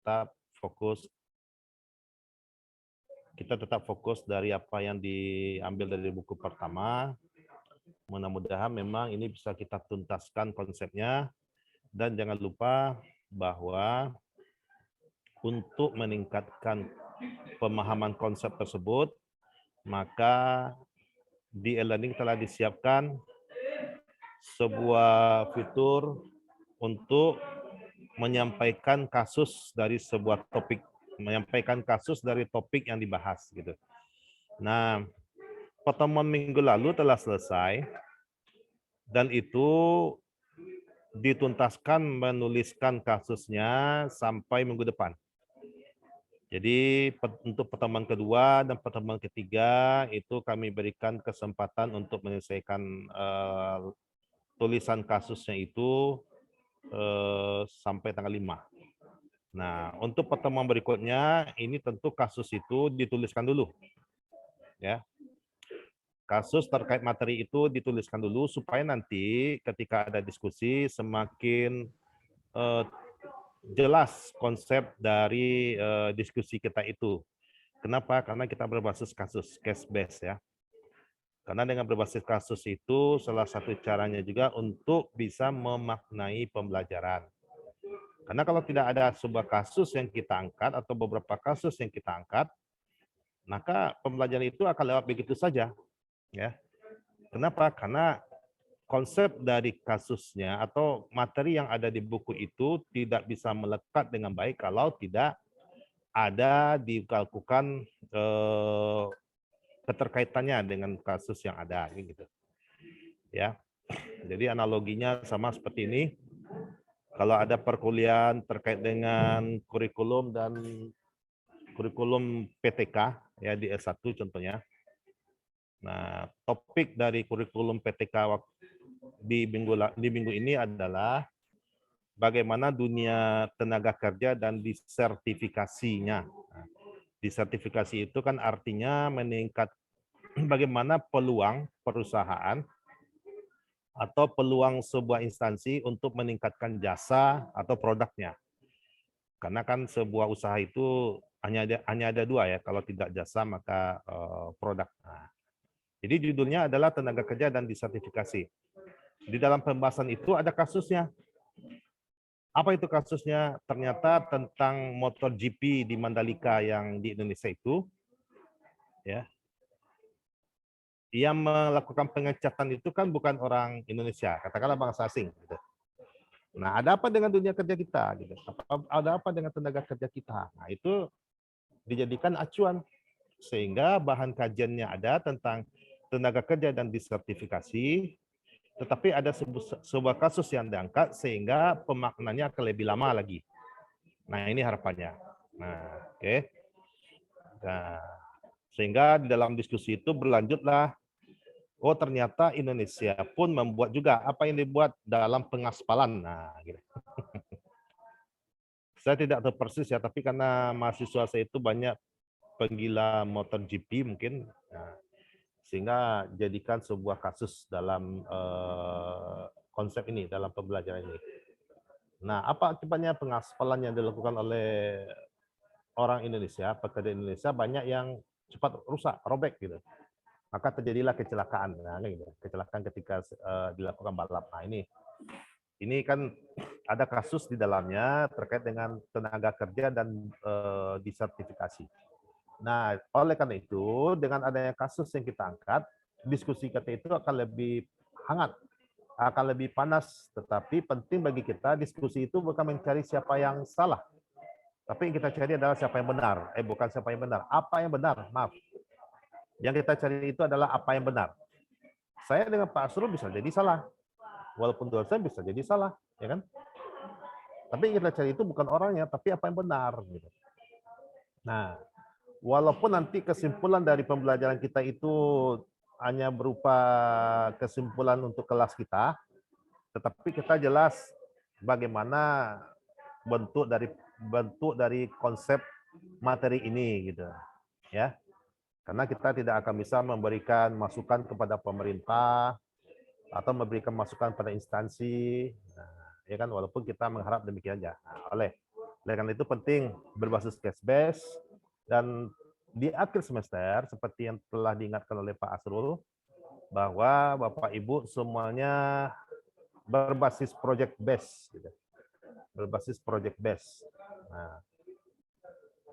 tetap fokus dari apa yang diambil dari buku pertama. Mudah-mudahan memang ini bisa kita tuntaskan konsepnya, dan jangan lupa bahwa untuk meningkatkan pemahaman konsep tersebut, maka di e-learning telah disiapkan sebuah fitur untuk menyampaikan kasus dari sebuah topik, menyampaikan kasus dari topik yang dibahas gitu. Nah, pertemuan minggu lalu telah selesai dan itu dituntaskan menuliskan kasusnya sampai minggu depan. Jadi untuk pertemuan kedua dan pertemuan ketiga itu kami berikan kesempatan untuk menyelesaikan tulisan kasusnya itu sampai tanggal 5. Nah, untuk pertemuan berikutnya ini tentu kasus itu dituliskan dulu. Ya. Kasus terkait materi itu dituliskan dulu supaya nanti ketika ada diskusi semakin jelas konsep dari diskusi kita itu. Kenapa? Karena kita berbasis kasus, case base ya. Karena dengan berbasis kasus itu salah satu caranya juga untuk bisa memaknai pembelajaran. Karena kalau tidak ada sebuah kasus yang kita angkat atau beberapa kasus yang kita angkat, maka pembelajaran itu akan lewat begitu saja. Ya. Kenapa? Karena konsep dari kasusnya atau materi yang ada di buku itu tidak bisa melekat dengan baik kalau tidak ada dilakukan keterkaitannya dengan kasus yang ada gitu. Ya. Jadi analoginya sama seperti ini. Kalau ada perkuliahan terkait dengan kurikulum dan kurikulum PTK ya di S1 contohnya. Nah, topik dari kurikulum PTK di minggu ini adalah bagaimana dunia tenaga kerja dan disertifikasinya. Nah, disertifikasi itu kan artinya meningkat bagaimana peluang perusahaan atau peluang sebuah instansi untuk meningkatkan jasa atau produknya. Karena kan sebuah usaha itu hanya ada dua ya, kalau tidak jasa maka produk. Nah, jadi judulnya adalah tenaga kerja dan disertifikasi. Di dalam pembahasan itu ada kasusnya. Apa itu kasusnya? Ternyata tentang motor GP di Mandalika yang di Indonesia itu, ya, yang melakukan pengecatan itu kan bukan orang Indonesia, katakanlah bangsa asing. Gitu. Nah, ada apa dengan dunia kerja kita? Gitu. Ada apa dengan tenaga kerja kita? Nah, itu dijadikan acuan sehingga bahan kajiannya ada tentang tenaga kerja dan disertifikasi, tetapi ada sebuah kasus yang diangkat sehingga pemaknanya akan lebih lama lagi. Nah, ini harapannya. Nah, oke. Nah, sehingga di dalam diskusi itu berlanjutlah, oh ternyata Indonesia pun membuat juga apa yang dibuat dalam pengaspalan. Nah, gitu. Saya tidak tahu persis ya, tapi karena mahasiswa saya itu banyak penggila motor GP mungkin, nah, sehingga jadikan sebuah kasus dalam konsep ini, dalam pembelajaran ini. Nah, apa akibatnya pengaspalan yang dilakukan oleh orang Indonesia, pekerja Indonesia banyak yang cepat rusak, robek gitu. Maka terjadilah kecelakaan, nah, gitu. Kecelakaan ketika dilakukan balap. Nah, ini kan ada kasus di dalamnya terkait dengan tenaga kerja dan disertifikasi. Nah, oleh karena itu, dengan adanya kasus yang kita angkat, diskusi kita itu akan lebih hangat, akan lebih panas. Tetapi penting bagi kita, diskusi itu bukan mencari siapa yang salah. Tapi yang kita cari adalah siapa yang benar. Bukan siapa yang benar. Apa yang benar, maaf. Yang kita cari itu adalah apa yang benar. Saya dengan Pak Asrul bisa jadi salah. Walaupun dosen bisa jadi salah, ya kan? Tapi yang kita cari itu bukan orangnya, tapi apa yang benar. Gitu. Nah, walaupun nanti kesimpulan dari pembelajaran kita itu hanya berupa kesimpulan untuk kelas kita, tetapi kita jelas bagaimana bentuk dari konsep materi ini gitu. Ya. Karena kita tidak akan bisa memberikan masukan kepada pemerintah atau memberikan masukan pada instansi, nah, ya kan, walaupun kita mengharap demikian aja. Nah, Oleh karena itu penting berbasis case base, dan di akhir semester seperti yang telah diingatkan oleh Pak Asrul bahwa Bapak Ibu semuanya berbasis project base, gitu. Berbasis project base. Nah,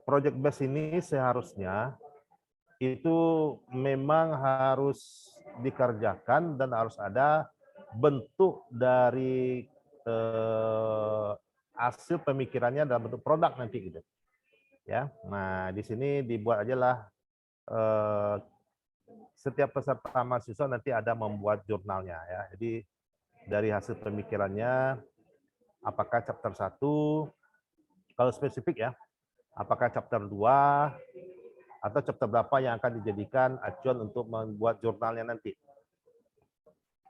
project base ini seharusnya itu memang harus dikerjakan dan harus ada bentuk dari hasil pemikirannya dalam bentuk produk nanti gitu. Ya. Nah, di sini dibuat aja lah setiap peserta mahasiswa nanti ada membuat jurnalnya ya. Jadi dari hasil pemikirannya apakah chapter 1 kalau spesifik ya, apakah chapter 2 atau chapter berapa yang akan dijadikan acuan untuk membuat jurnalnya nanti.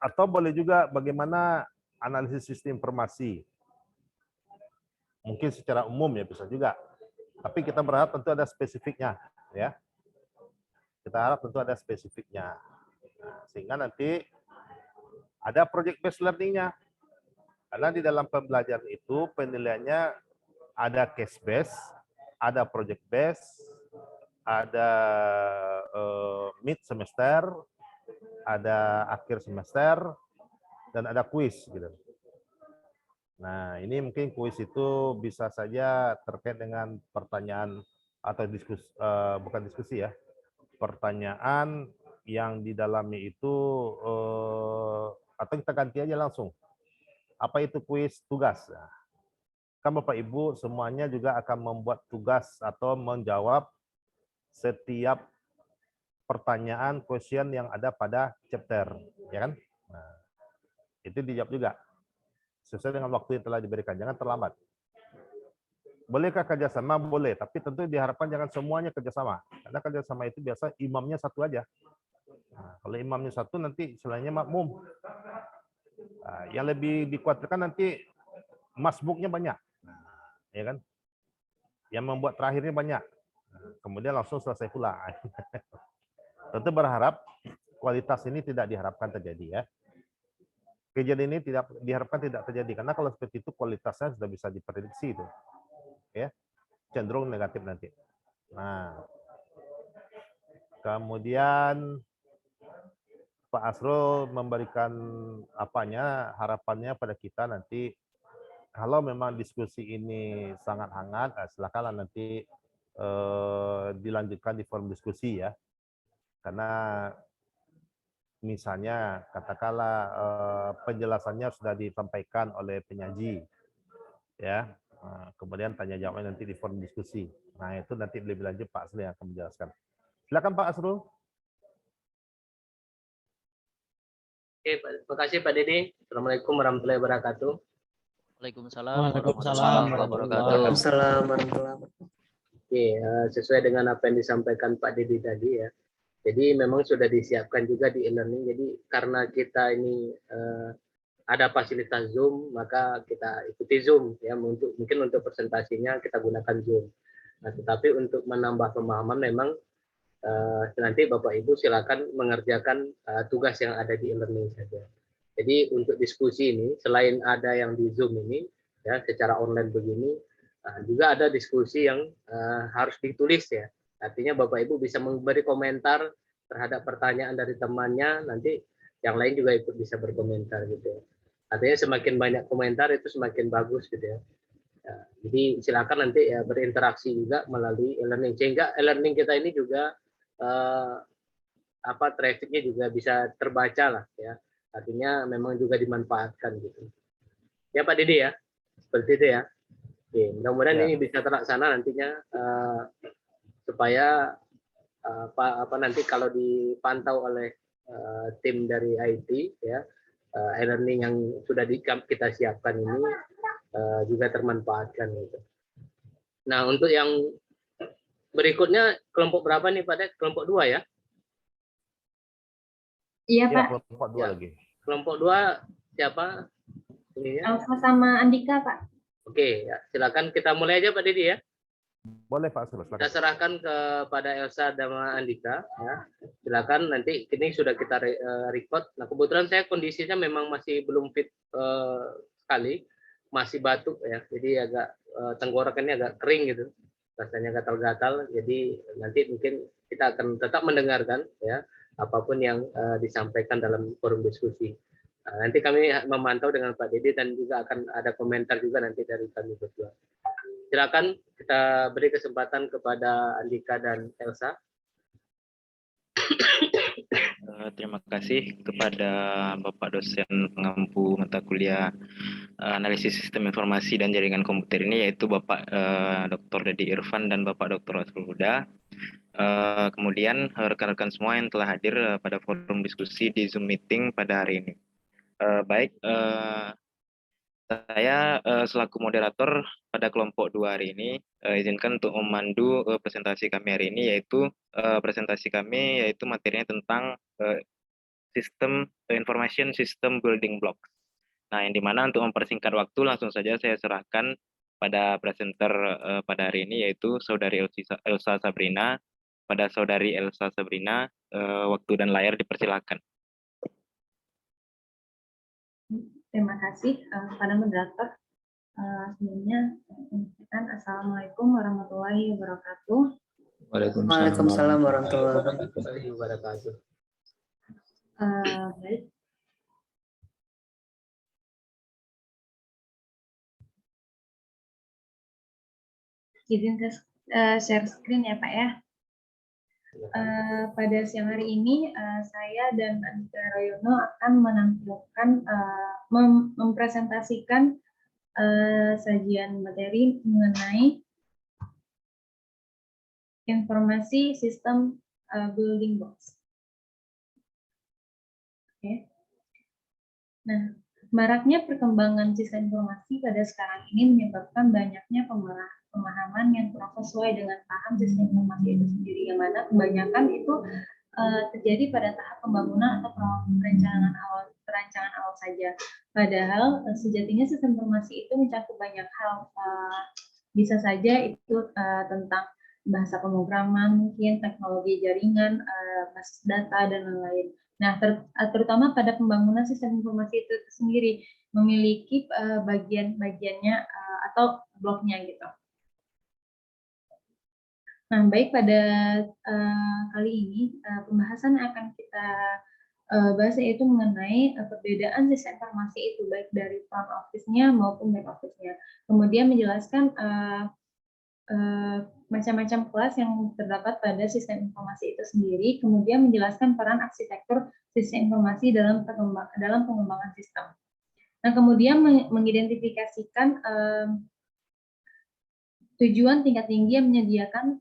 Atau boleh juga bagaimana analisis sistem informasi. Mungkin secara umum ya bisa juga. Tapi kita berharap tentu ada spesifiknya ya. Kita harap tentu ada spesifiknya. Nah, sehingga nanti ada project based learning-nya. Karena di dalam pembelajaran itu penilaiannya ada case based, ada project based, ada mid semester, ada akhir semester, dan ada kuis gitu. Nah, ini mungkin kuis itu bisa saja terkait dengan pertanyaan atau diskusi, bukan diskusi ya, pertanyaan yang di dalamnya itu, atau kita ganti aja langsung. Apa itu kuis tugas? Nah, kan Bapak Ibu semuanya juga akan membuat tugas atau menjawab setiap pertanyaan, question yang ada pada chapter, ya kan? Nah, itu dijawab juga sesuai dengan waktu yang telah diberikan, jangan terlambat. Bolehkah kerjasama? Boleh, tapi tentu diharapkan jangan semuanya kerjasama, karena kerjasama itu biasa imamnya satu aja. Nah, kalau imamnya satu nanti selainnya makmum. Nah, yang lebih dikhawatirkan nanti masbuknya banyak, ya kan? Yang membuat terakhirnya banyak, kemudian langsung selesai pula. Tentu berharap kualitas ini tidak diharapkan terjadi ya. Kejadian ini tidak diharapkan tidak terjadi, karena kalau seperti itu kualitasnya sudah bisa diprediksi itu, ya cenderung negatif nanti. Nah, kemudian Pak Asrul memberikan harapannya pada kita nanti kalau memang diskusi ini sangat hangat, silakanlah nanti dilanjutkan di forum diskusi ya, karena misalnya katakanlah penjelasannya sudah disampaikan oleh penyaji, ya. Kemudian tanya jawabnya nanti di forum diskusi. Nah itu nanti lebih lanjut Pak Asrul yang akan menjelaskan. Silakan Pak Asrul. Oke, terima kasih Pak Dede. Assalamualaikum warahmatullahi wabarakatuh. Waalaikumsalam warahmatullahi wabarakatuh. Waalaikumsalam warahmatullahi wabarakatuh. Oke, sesuai dengan apa yang disampaikan Pak Dede tadi ya. Jadi memang sudah disiapkan juga di e-learning. Jadi karena kita ini ada fasilitas Zoom, maka kita ikuti Zoom ya. Mungkin untuk presentasinya kita gunakan Zoom. Nah, tetapi untuk menambah pemahaman memang nanti Bapak Ibu silakan mengerjakan tugas yang ada di e-learning saja. Jadi untuk diskusi ini selain ada yang di Zoom ini ya secara online begini, juga ada diskusi yang harus ditulis ya. Artinya Bapak Ibu bisa memberi komentar terhadap pertanyaan dari temannya, nanti yang lain juga ikut bisa berkomentar gitu. Artinya semakin banyak komentar itu semakin bagus gitu ya. Jadi silakan nanti ya berinteraksi juga melalui e-learning, sehingga e-learning kita ini juga trafficnya juga bisa terbaca lah ya. Artinya memang juga dimanfaatkan gitu. Ya Pak Dede ya, seperti itu ya. Oke, mudah-mudahan ini bisa terlaksana nantinya supaya nanti kalau dipantau oleh tim dari IT ya, e-learning yang sudah kita siapkan ini juga termanfaatkan gitu. Nah, untuk yang berikutnya kelompok berapa nih Pak Dede? Kelompok 2 ya? Iya Pak. Kelompok 2 lagi. Kelompok 2 siapa? Ini ya. Elsa sama Andika Pak. Oke, ya, silakan kita mulai aja Pak Didi ya. Boleh Pak Asrul. Kita serahkan kepada Elsa dan Andika ya. Silakan, nanti ini sudah kita record. Nah, kebetulan saya kondisinya memang masih belum fit sekali, masih batuk ya. Jadi agak tenggorokannya agak kering gitu, rasanya gatal-gatal. Jadi nanti mungkin kita akan tetap mendengarkan ya apapun yang disampaikan dalam forum diskusi. Nanti kami memantau dengan Pak Dede dan juga akan ada komentar juga nanti dari kami berdua. Silakan kita beri kesempatan kepada Andika dan Elsa. Terima kasih kepada Bapak dosen pengampu mata kuliah analisis sistem informasi dan jaringan komputer ini, yaitu Bapak Dr. Dedi Irfan dan Bapak Dr. Asrul Huda. Kemudian rekan-rekan semua yang telah hadir pada forum diskusi di Zoom meeting pada hari ini. Saya selaku moderator pada kelompok 2 hari ini izinkan untuk memandu presentasi kami hari ini, yaitu materinya tentang sistem information system building block. Nah, yang dimana untuk mempersingkat waktu langsung saja saya serahkan pada presenter pada hari ini, yaitu Saudari Elsa Sabrina. Pada Saudari Elsa Sabrina, waktu dan layar dipersilakan. Terima kasih kepada moderator. Sebelumnya, Assalamualaikum warahmatullahi wabarakatuh. Waalaikumsalam warahmatullahi wabarakatuh. Baik. Izin share screen ya Pak ya. Pada siang hari ini saya dan Andika Royono akan menampilkan mempresentasikan sajian materi mengenai informasi sistem building blocks. Oke. Nah, maraknya perkembangan sistem informasi pada sekarang ini menyebabkan banyaknya pemahaman yang kurang sesuai dengan paham sistem informasi itu sendiri, yang mana kebanyakan itu terjadi pada tahap pembangunan atau perancangan awal saja. Padahal sejatinya sistem informasi itu mencakup banyak hal, bisa saja itu tentang bahasa pemrograman, mungkin teknologi jaringan, basis data dan lain-lain. Nah, terutama pada pembangunan sistem informasi itu sendiri memiliki bagian-bagiannya atau bloknya gitu. Nah, baik pada kali ini pembahasan yang akan kita bahas yaitu mengenai perbedaan sistem informasi itu baik dari front office-nya maupun back office-nya. Kemudian menjelaskan macam-macam kelas yang terdapat pada sistem informasi itu sendiri, kemudian menjelaskan peran arsitektur sistem informasi dalam pengembangan sistem. Nah, kemudian mengidentifikasikan tujuan tingkat tinggi yang menyediakan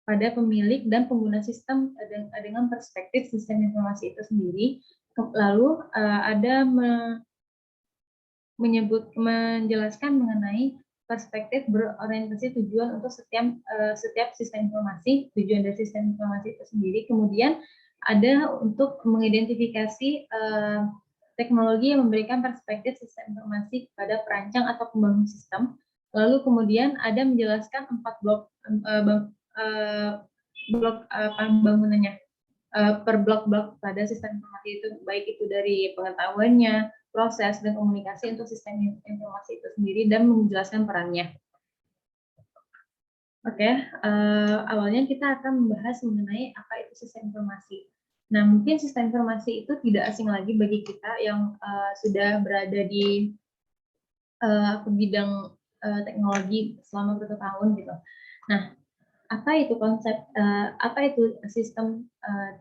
pada pemilik dan pengguna sistem dengan perspektif sistem informasi itu sendiri. Lalu ada menjelaskan mengenai perspektif berorientasi tujuan untuk setiap sistem informasi, tujuan dari sistem informasi itu sendiri. Kemudian ada untuk mengidentifikasi teknologi yang memberikan perspektif sistem informasi kepada perancang atau pembangun sistem. Lalu kemudian ada menjelaskan 4 blok bangunannya per blok-blok pada sistem informasi itu, baik itu dari pengetahuannya, proses dan komunikasi untuk sistem informasi itu sendiri, dan menjelaskan perannya. Oke, awalnya kita akan membahas mengenai apa itu sistem informasi. Nah, mungkin sistem informasi itu tidak asing lagi bagi kita yang sudah berada di bidang teknologi selama bertahun gitu. Nah, apa itu konsep, apa itu sistem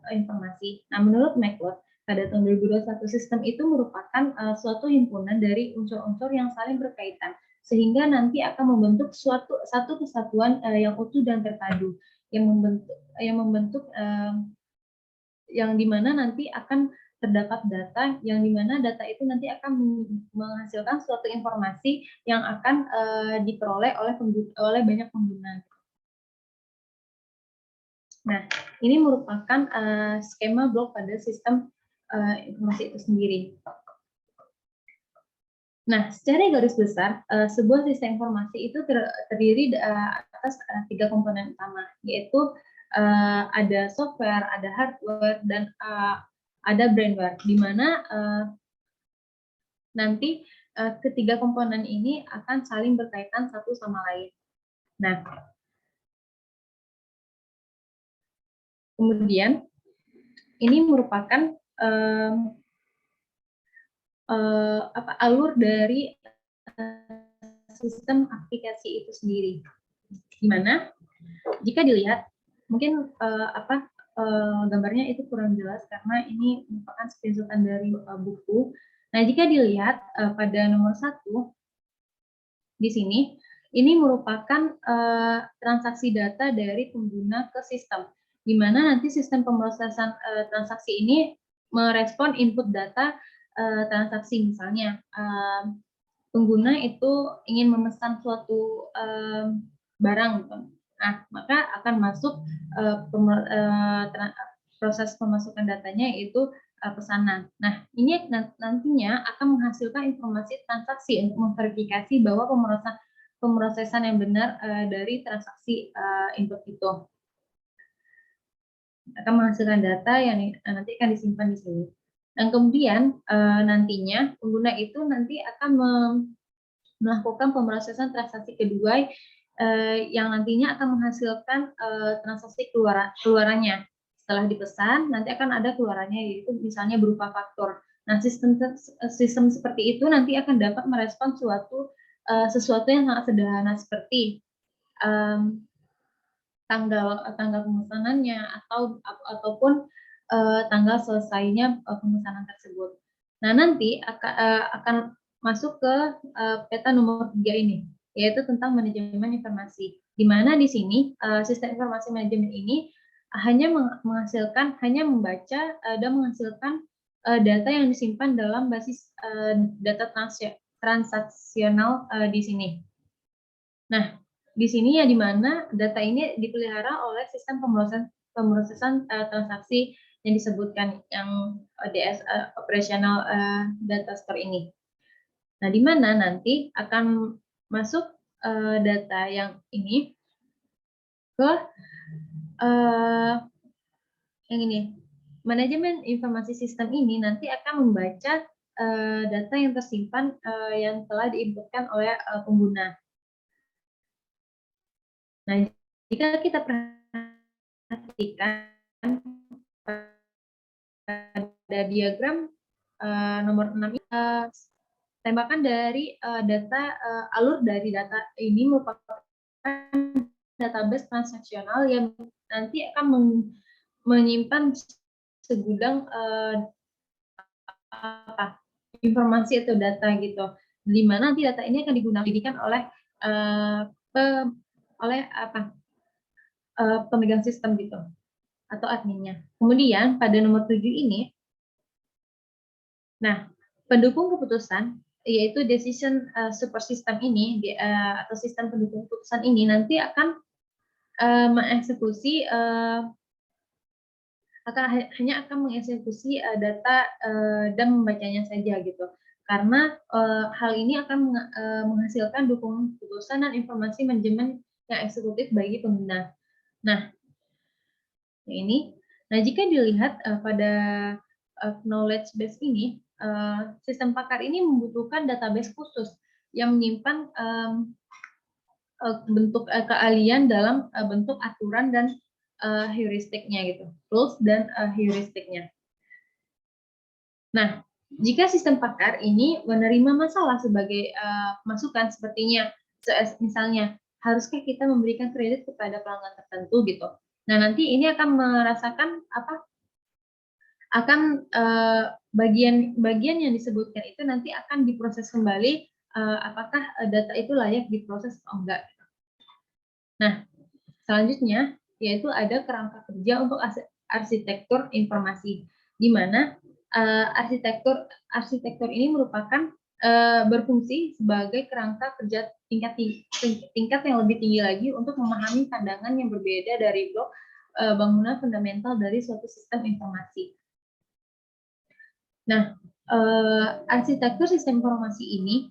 informasi? Nah, menurut McLeod, pada tahun 2021, sistem itu merupakan suatu himpunan dari unsur-unsur yang saling berkaitan, sehingga nanti akan membentuk satu kesatuan yang utuh dan terpadu, yang dimana nanti akan terdapat data, yang dimana data itu nanti akan menghasilkan suatu informasi yang akan diperoleh oleh banyak pengguna. Nah, ini merupakan skema blok pada sistem informasi itu sendiri. Nah, secara garis besar, sebuah sistem informasi itu terdiri atas 3 komponen utama, yaitu ada software, ada hardware, dan ada brainware, di mana nanti ketiga komponen ini akan saling berkaitan satu sama lain. Nah, kemudian ini merupakan alur dari sistem aplikasi itu sendiri. Di mana jika dilihat mungkin gambarnya itu kurang jelas karena ini merupakan screenshotan dari buku. Nah, jika dilihat pada nomor 1 di sini, ini merupakan transaksi data dari pengguna ke sistem, di mana nanti sistem pemrosesan transaksi ini merespon input data transaksi. Misalnya pengguna itu ingin memesan suatu barang, gitu. Nah, maka akan masuk proses pemasukan datanya yaitu pesanan. Nah, ini nantinya akan menghasilkan informasi transaksi untuk memverifikasi bahwa pemrosesan yang benar dari transaksi input itu akan menghasilkan data yang nanti akan disimpan di sini. Dan kemudian nantinya pengguna itu nanti akan melakukan pemrosesan transaksi kedua yang nantinya akan menghasilkan transaksi keluarannya. Setelah dipesan, nanti akan ada keluarannya, yaitu misalnya berupa faktur. Nah, sistem seperti itu nanti akan dapat merespon sesuatu yang sangat sederhana seperti tanggal pemesanannya ataupun tanggal selesainya pemesanan tersebut. Nah, nanti akan masuk ke peta nomor 3 ini, yaitu tentang manajemen informasi. Di mana di sini sistem informasi manajemen ini hanya membaca dan menghasilkan data yang disimpan dalam basis data transaksional di sini. Nah, di sini ya di mana data ini dipelihara oleh sistem pemrosesan transaksi yang disebutkan yang DS operational data store ini. Nah, di mana nanti akan masuk data yang ini ke yang ini. Manajemen informasi sistem ini nanti akan membaca data yang tersimpan yang telah diinputkan oleh pengguna. Nah, jika kita perhatikan pada diagram nomor 6 ini, tembakan dari data alur dari data ini merupakan database transaksional yang nanti akan menyimpan segudang informasi atau data gitu, di mana nanti data ini akan digunakan oleh pemegang sistem gitu atau adminnya. Kemudian pada nomor 7 ini, nah pendukung keputusan yaitu decision support system ini atau sistem pendukung keputusan ini nanti akan mengeksekusi hanya akan mengeksekusi data dan membacanya saja gitu. Karena hal ini akan menghasilkan dukungan keputusan dan informasi manajemen yang eksekutif bagi pengguna. Nah, ini. Nah, jika dilihat pada knowledge base ini, sistem pakar ini membutuhkan database khusus yang menyimpan bentuk keahlian dalam bentuk aturan dan heuristiknya gitu, rules dan heuristiknya. Nah, jika sistem pakar ini menerima masalah sebagai masukan sepertinya, misalnya haruskah kita memberikan kredit kepada pelanggan tertentu gitu. Nah, nanti ini akan merasakan bagian yang disebutkan itu nanti akan diproses kembali apakah data itu layak diproses atau enggak. Nah, selanjutnya yaitu ada kerangka kerja untuk arsitektur informasi, di mana arsitektur ini merupakan berfungsi sebagai kerangka kerja tingkat yang lebih tinggi lagi untuk memahami pandangan yang berbeda dari blok bangunan fundamental dari suatu sistem informasi. Nah, arsitektur sistem informasi ini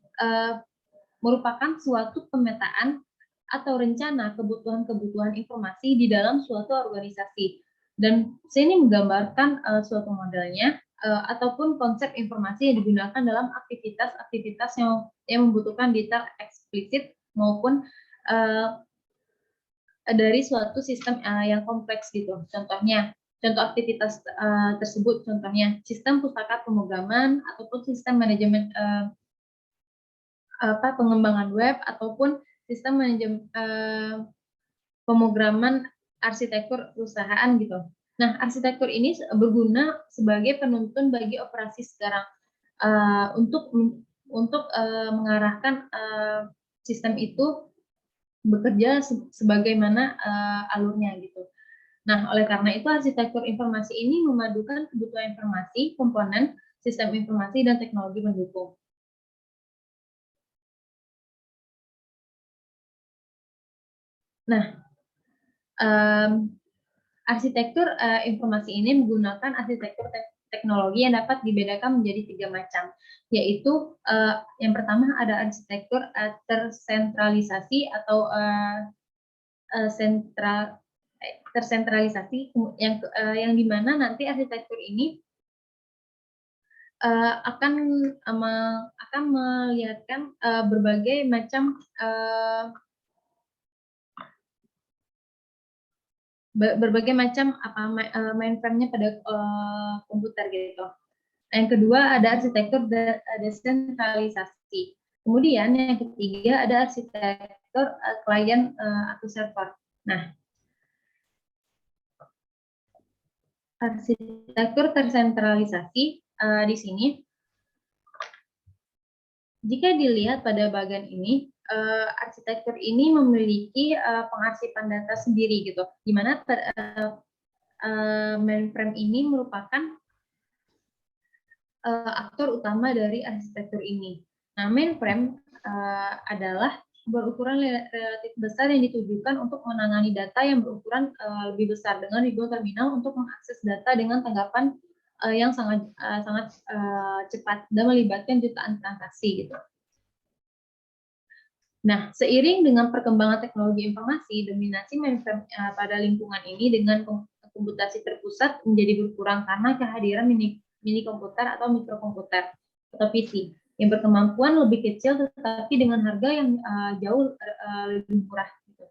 merupakan suatu pemetaan atau rencana kebutuhan-kebutuhan informasi di dalam suatu organisasi. Dan sini menggambarkan suatu modelnya, ataupun konsep informasi yang digunakan dalam aktivitas-aktivitas yang membutuhkan detail eksplisit maupun dari suatu sistem yang kompleks gitu. Contoh aktivitas tersebut contohnya sistem pustaka pemrograman ataupun sistem manajemen pengembangan web ataupun sistem manajemen pemrograman arsitektur perusahaan gitu. Nah, arsitektur ini berguna sebagai penuntun bagi operasi sekarang untuk mengarahkan sistem itu bekerja sebagaimana alurnya gitu. Nah, oleh karena itu arsitektur informasi ini memadukan kebutuhan informasi, komponen, sistem informasi, dan teknologi pendukung. Nah, arsitektur informasi ini menggunakan arsitektur teknologi yang dapat dibedakan menjadi 3 macam, yaitu yang pertama ada arsitektur tersentralisasi atau tersentralisasi yang dimana nanti arsitektur ini akan melihatkan berbagai macam mainframe-nya pada komputer gitu. Yang kedua ada arsitektur desentralisasi. Kemudian yang ketiga ada arsitektur klien atau server. Nah, arsitektur tersentralisasi di sini, jika dilihat pada bagian ini, arsitektur ini memiliki pengarsipan data sendiri gitu, di mana mainframe ini merupakan aktor utama dari arsitektur ini. Nah, mainframe adalah berukuran relatif besar yang ditujukan untuk menangani data yang berukuran lebih besar dengan ribuan terminal untuk mengakses data dengan tanggapan yang sangat cepat dan melibatkan jutaan transaksi gitu. Nah, seiring dengan perkembangan teknologi informasi, dominasi mainframe pada lingkungan ini dengan komputasi terpusat menjadi berkurang karena kehadiran mini komputer atau mikrokomputer atau PC yang berkemampuan lebih kecil tetapi dengan harga yang jauh lebih murah. Gitu.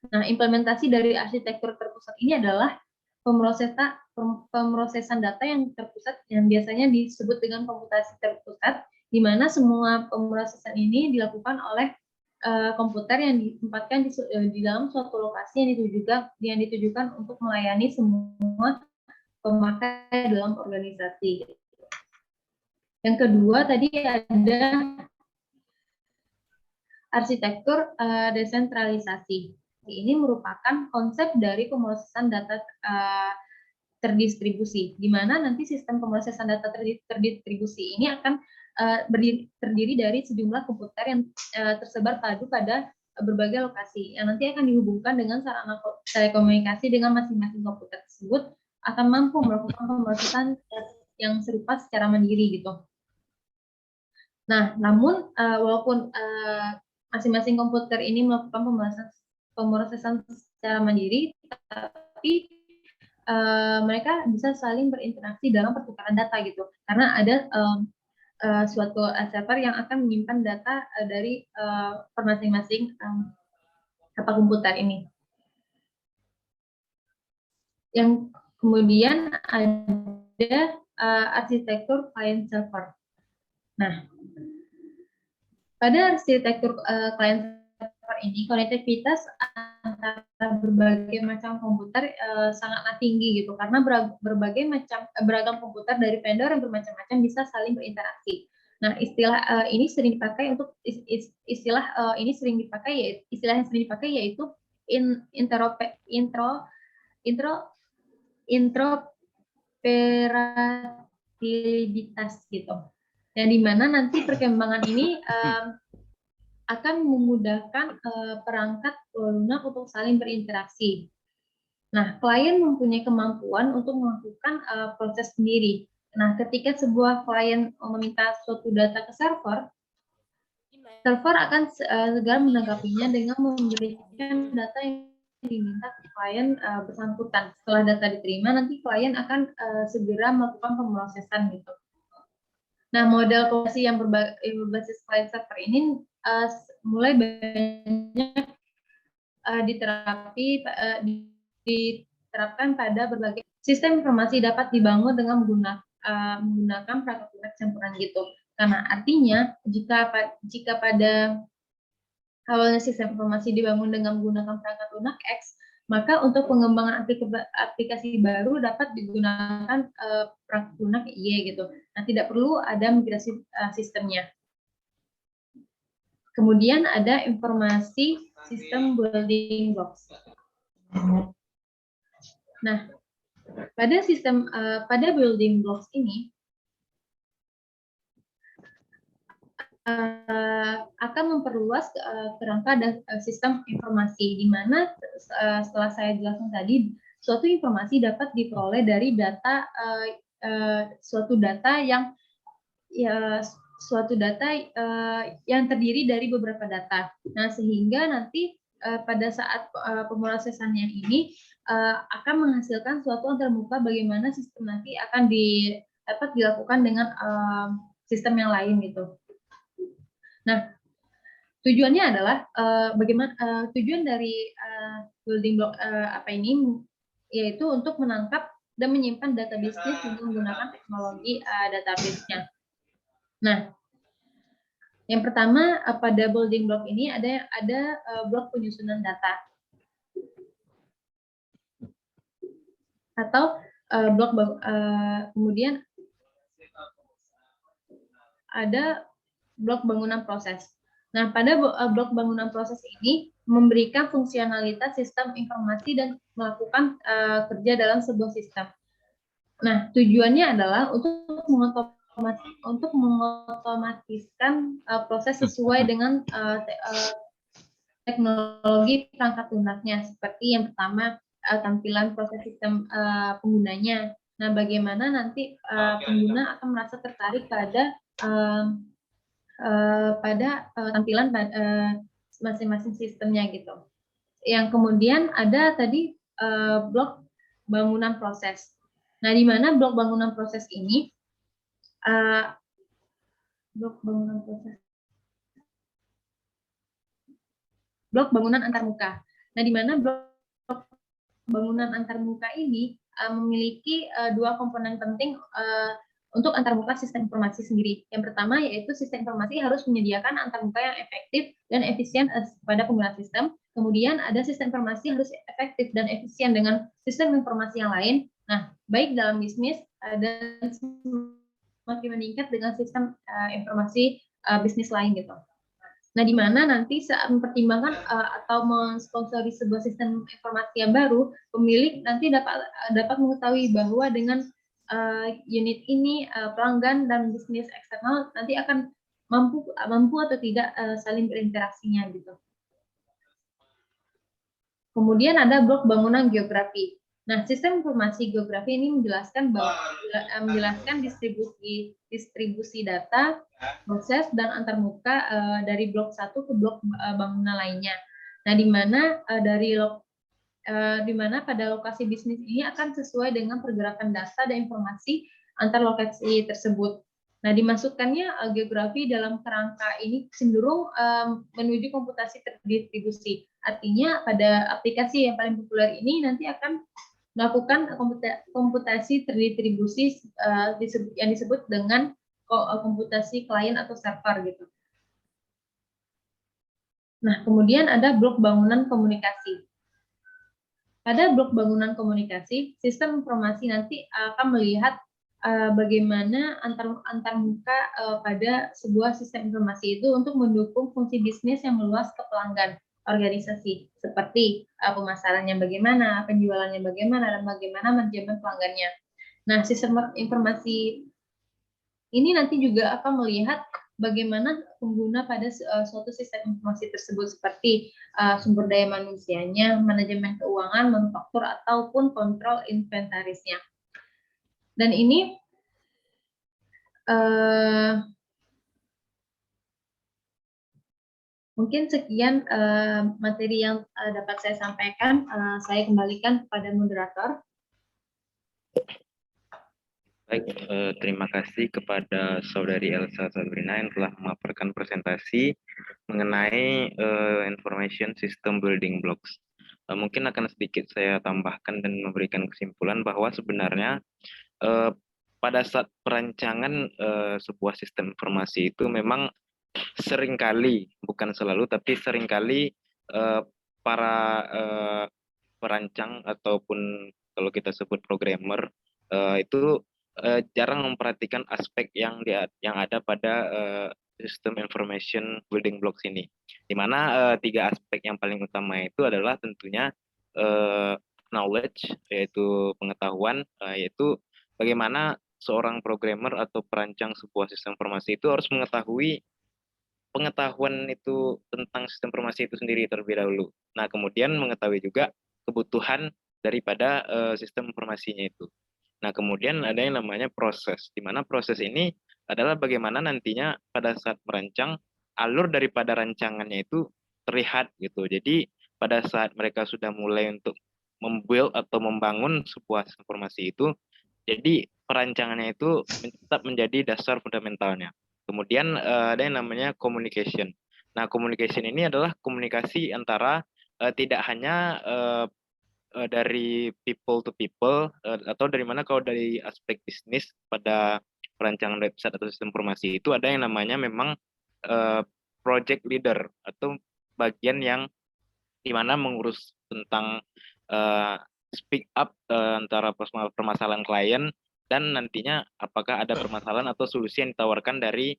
Nah, implementasi dari arsitektur terpusat ini adalah pemrosesan data yang terpusat yang biasanya disebut dengan komputasi terpusat, di mana semua pemrosesan ini dilakukan oleh komputer yang ditempatkan di dalam suatu lokasi yang ditujukan untuk melayani semua pemakai dalam organisasi. Yang kedua tadi ada arsitektur desentralisasi. Ini merupakan konsep dari pemrosesan data terdistribusi, di mana nanti sistem pemrosesan data terdistribusi ini akan terdiri dari sejumlah komputer yang tersebar padu pada berbagai lokasi, yang nanti akan dihubungkan dengan sarana telekomunikasi dengan masing-masing komputer tersebut akan mampu melakukan pemrosesan yang serupa secara mandiri gitu. Nah, namun walaupun masing-masing komputer ini melakukan pemrosesan secara mandiri, tapi mereka bisa saling berinteraksi dalam pertukaran data gitu, karena ada suatu server yang akan menyimpan data dari masing-masing komputer ini. Yang kemudian ada arsitektur client server. Nah, pada arsitektur client server ini konektivitas antara berbagai macam komputer sangatlah tinggi gitu, karena beragam komputer dari vendor yang bermacam-macam bisa saling berinteraksi. Nah, istilah yang sering dipakai yaitu interoperabilitas gitu. Dan di mana nanti perkembangan ini akan memudahkan perangkat lunak untuk saling berinteraksi. Nah, klien mempunyai kemampuan untuk melakukan proses sendiri. Nah, ketika sebuah klien meminta suatu data ke server akan segera menanggapinya dengan memberikan data yang diminta klien bersangkutan. Setelah data diterima, nanti klien akan segera melakukan pemrosesan gitu. Nah, model komunikasi yang berbasis client server ini mulai banyak diterapkan pada berbagai sistem informasi dapat dibangun dengan menggunakan perangkat lunak campuran gitu. Karena artinya jika pada awalnya sistem informasi dibangun dengan menggunakan perangkat lunak X, maka untuk pengembangan aplikasi baru dapat digunakan perangkat lunak Y gitu. Nah, tidak perlu ada migrasi sistemnya. Kemudian ada informasi sistem building blocks. Nah, pada building blocks ini akan memperluas kerangka dan sistem informasi, di mana setelah saya jelaskan tadi, suatu informasi dapat diperoleh dari data suatu data yang terdiri dari beberapa data. Nah, sehingga nanti pada saat pemrosesannya ini akan menghasilkan suatu antarmuka bagaimana sistem nanti akan dapat dilakukan dengan sistem yang lain gitu. Nah, tujuannya adalah tujuan dari building block ini yaitu untuk menangkap dan menyimpan data bisnis dengan menggunakan teknologi database-nya. Nah, yang pertama pada building block ini ada blok penyusunan data atau kemudian ada blok bangunan proses. Nah, pada blok bangunan proses ini memberikan fungsionalitas sistem informasi dan melakukan kerja dalam sebuah sistem. Nah, tujuannya adalah untuk mengotomatiskan proses sesuai dengan teknologi perangkat lunaknya, seperti yang pertama tampilan proses sistem penggunanya. Nah, bagaimana nanti pengguna akan merasa tertarik pada tampilan masing-masing sistemnya gitu. Yang kemudian ada tadi blok bangunan proses. Nah, di mana blok bangunan proses ini blok bangunan antarmuka. Nah, di mana blok bangunan antarmuka ini memiliki dua komponen penting untuk antarmuka sistem informasi sendiri. Yang pertama yaitu sistem informasi harus menyediakan antarmuka yang efektif dan efisien pada pengguna sistem. Kemudian ada sistem informasi harus efektif dan efisien dengan sistem informasi yang lain. Nah, baik dalam bisnis dan semakin meningkat dengan sistem informasi bisnis lain gitu. Nah, di mana nanti saat mempertimbangkan atau mensponsori sebuah sistem informasi yang baru, pemilik nanti dapat mengetahui bahwa dengan unit ini pelanggan dan bisnis eksternal nanti akan mampu atau tidak saling berinteraksinya gitu. Kemudian ada blok bangunan geografi. Nah, sistem informasi geografi ini menjelaskan distribusi data, proses dan antarmuka dari blok satu ke blok bangunan lainnya. Nah, di mana pada lokasi bisnis ini akan sesuai dengan pergerakan data dan informasi antar lokasi tersebut. Nah, dimasukkannya geografi dalam kerangka ini cenderung menuju komputasi terdistribusi. Artinya pada aplikasi yang paling populer ini nanti akan melakukan komputasi terdistribusi yang disebut dengan komputasi klien atau server gitu. Nah, kemudian ada blok bangunan komunikasi. Pada blok bangunan komunikasi, sistem informasi nanti akan melihat bagaimana antarmuka pada sebuah sistem informasi itu untuk mendukung fungsi bisnis yang meluas ke pelanggan organisasi, seperti pemasarannya bagaimana, penjualannya bagaimana, dan bagaimana manajemen pelanggannya. Nah, sistem informasi ini nanti juga akan melihat bagaimana pengguna pada suatu sistem informasi tersebut, seperti sumber daya manusianya, manajemen keuangan, manufaktur, ataupun kontrol inventarisnya. Dan ini Mungkin sekian materi yang dapat saya sampaikan. Saya kembalikan kepada moderator. Baik, terima kasih kepada Saudari Elsa Sabrina yang telah memaparkan presentasi mengenai Information System Building Blocks. Mungkin akan sedikit saya tambahkan dan memberikan kesimpulan bahwa sebenarnya pada saat perancangan sebuah sistem informasi itu memang seringkali, bukan selalu, tapi seringkali para perancang ataupun kalau kita sebut programmer itu jarang memperhatikan aspek yang ada pada sistem information building blocks ini, di mana 3 aspek yang paling utama itu adalah tentunya knowledge, yaitu pengetahuan, yaitu bagaimana seorang programmer atau perancang sebuah sistem informasi itu harus mengetahui pengetahuan itu tentang sistem informasi itu sendiri terlebih dahulu. Nah, kemudian mengetahui juga kebutuhan daripada sistem informasinya itu. Nah, kemudian ada yang namanya proses, di mana proses ini adalah bagaimana nantinya pada saat merancang, alur daripada rancangannya itu terlihat gitu. Jadi pada saat mereka sudah mulai untuk membuild atau membangun sebuah informasi itu, jadi perancangannya itu tetap menjadi dasar fundamentalnya. Kemudian ada yang namanya communication. Nah, communication ini adalah komunikasi antara tidak hanya dari people to people, atau dari mana kalau dari aspek bisnis pada perancangan website atau sistem informasi itu ada yang namanya memang project leader atau bagian yang dimana mengurus tentang speak up antara permasalahan klien dan nantinya apakah ada permasalahan atau solusi yang ditawarkan dari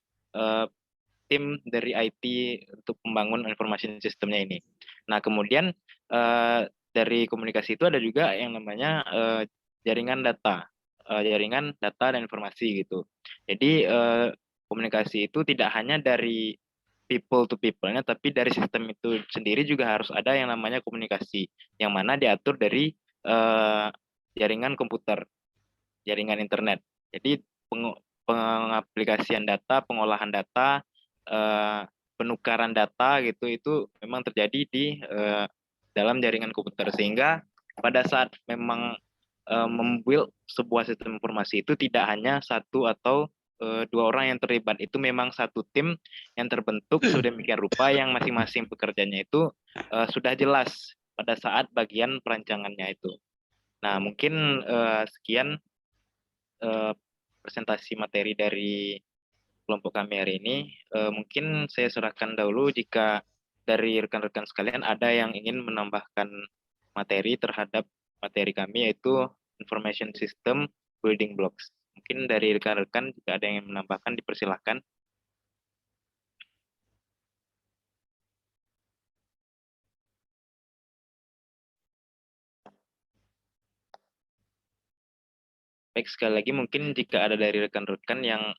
tim dari IT untuk membangun informasi sistemnya ini. Nah, kemudian dari komunikasi itu ada juga yang namanya jaringan data dan informasi gitu. Jadi komunikasi itu tidak hanya dari people to people-nya, tapi dari sistem itu sendiri juga harus ada yang namanya komunikasi, yang mana diatur dari jaringan komputer, jaringan internet. Jadi pengaplikasian data, pengolahan data, penukaran data gitu itu memang terjadi di dalam jaringan komputer, sehingga pada saat memang membuild sebuah sistem informasi itu tidak hanya satu atau 2 orang yang terlibat, itu memang satu tim yang terbentuk sedemikian rupa yang masing-masing pekerjaannya itu sudah jelas pada saat bagian perancangannya itu. Nah, mungkin sekian presentasi materi dari kelompok kami hari ini. Mungkin saya serahkan dahulu jika dari rekan-rekan sekalian ada yang ingin menambahkan materi terhadap materi kami, yaitu Information System Building Blocks. Mungkin dari rekan-rekan jika ada yang menambahkan dipersilahkan. Baik, sekali lagi mungkin jika ada dari rekan-rekan yang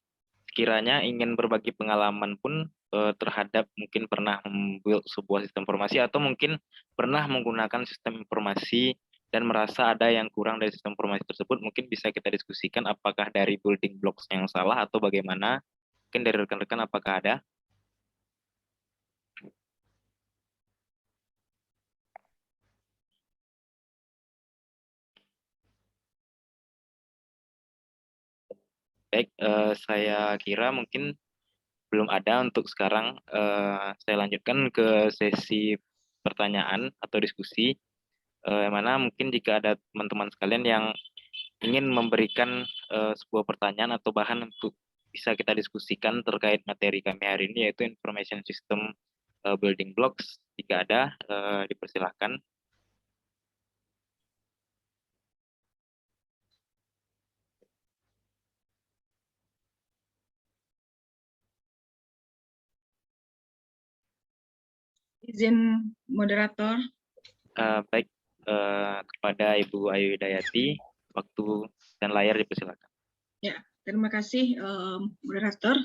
sekiranya ingin berbagi pengalaman pun terhadap mungkin pernah membuild sebuah sistem informasi atau mungkin pernah menggunakan sistem informasi dan merasa ada yang kurang dari sistem informasi tersebut, mungkin bisa kita diskusikan apakah dari building blocks yang salah atau bagaimana. Mungkin dari rekan-rekan apakah ada? Baik, saya kira mungkin belum ada untuk sekarang. Saya lanjutkan ke sesi pertanyaan atau diskusi, mana mungkin jika ada teman-teman sekalian yang ingin memberikan sebuah pertanyaan atau bahan untuk bisa kita diskusikan terkait materi kami hari ini, yaitu Information System Building Blocks, jika ada dipersilahkan. Izin moderator. Baik, kepada Ibu Ayu Hidayati, waktu dan layar dipersilakan. Ya, terima kasih moderator.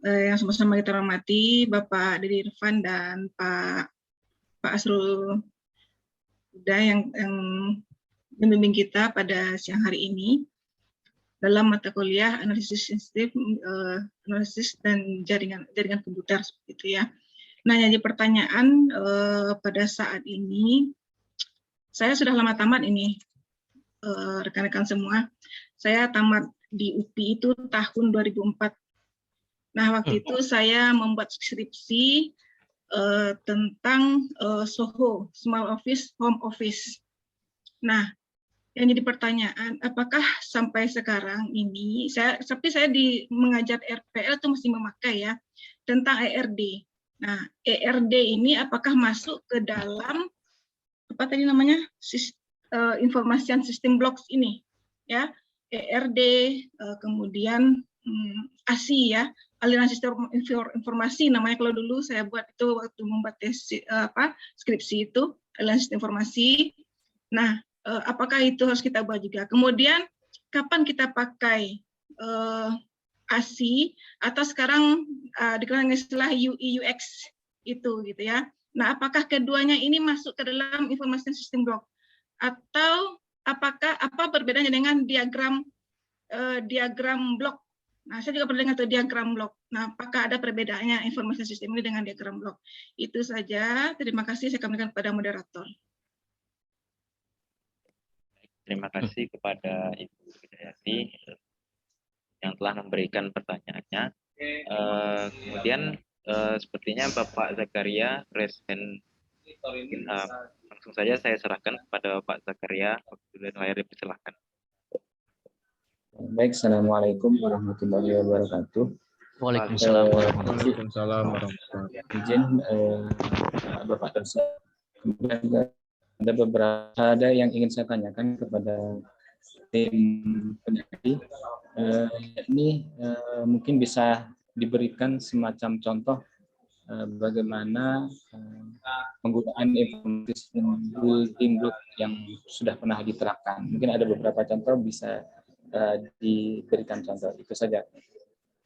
Yang sama-sama kita hormati Bapak Dedi Irfan dan Pak Asrul Huda yang membimbing kita pada siang hari ini dalam mata kuliah analisis sistem, analisis dan jaringan komputer, seperti itu ya. Nah, jadi pertanyaan pada saat ini, saya sudah lama tamat ini, rekan-rekan semua. Saya tamat di UPI itu tahun 2004. Nah, waktu itu saya membuat skripsi tentang SOHO, Small Office, Home Office. Nah, yang jadi pertanyaan, apakah sampai sekarang ini, tapi saya mengajar RPL itu masih memakai ya, tentang ERD. Nah, ERD ini apakah masuk ke dalam, apa tadi namanya, information system blocks ini, ya, ERD, kemudian ASI ya, aliran sistem informasi namanya kalau dulu saya buat itu waktu membuat skripsi itu, aliran sistem informasi. Nah, apakah itu harus kita buat juga? Kemudian kapan kita pakai ASI atau sekarang dikenal dengan istilah UI UX itu gitu ya. Nah, apakah keduanya ini masuk ke dalam information system block atau apa perbedaannya dengan diagram blok? Nah, saya juga pernah dengar tuh diagram blok. Nah, apakah ada perbedaannya information system ini dengan diagram blok? Itu saja. Terima kasih saya kembalikan kepada moderator. Terima kasih kepada Ibu Hidayati yang telah memberikan pertanyaannya. Kemudian sepertinya Bapak Zakaria present. Langsung saja saya serahkan kepada Bapak Zakaria. Waktu dan layar dipersilahkan. Baik, Assalamualaikum warahmatullahi wabarakatuh. Waalaikumsalam warahmatullahi wabarakatuh. Izin Bapak dosen. Kemudian ada yang ingin saya tanyakan kepada tim peneliti. Ini mungkin bisa diberikan semacam contoh bagaimana penggunaan informasi building block yang sudah pernah diterapkan. Mungkin ada beberapa contoh bisa diberikan contoh. Itu saja.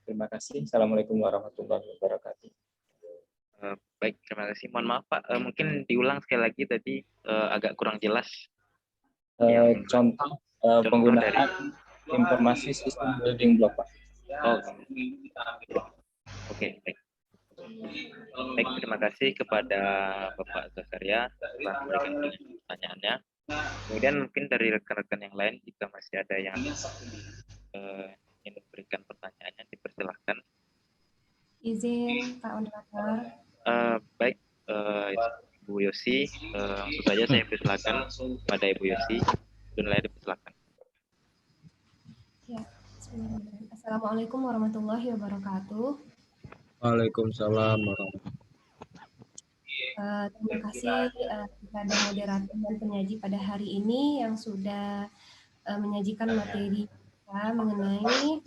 Terima kasih. Assalamualaikum warahmatullahi wabarakatuh. Baik, terima kasih. Mohon maaf Pak, mungkin diulang sekali lagi tadi agak kurang jelas. Contoh penggunaan informasi sistem building block, Pak. Oke, baik. Baik, terima kasih kepada Bapak Zakaria telah memberikan pertanyaannya. Kemudian mungkin dari rekan-rekan yang lain jika masih ada yang ingin memberikan pertanyaannya, dipersilahkan. Izin Pak Moderator. Baik, Ibu Yosi, langsung saja saya persilakan pada Ibu Yosi. Dan lain dipersilakan. Ya, Assalamualaikum warahmatullahi wabarakatuh. Waalaikumsalam warahmatullahi wabarakatuh. Terima kasih kepada moderator dan penyaji pada hari ini yang sudah menyajikan materi mengenai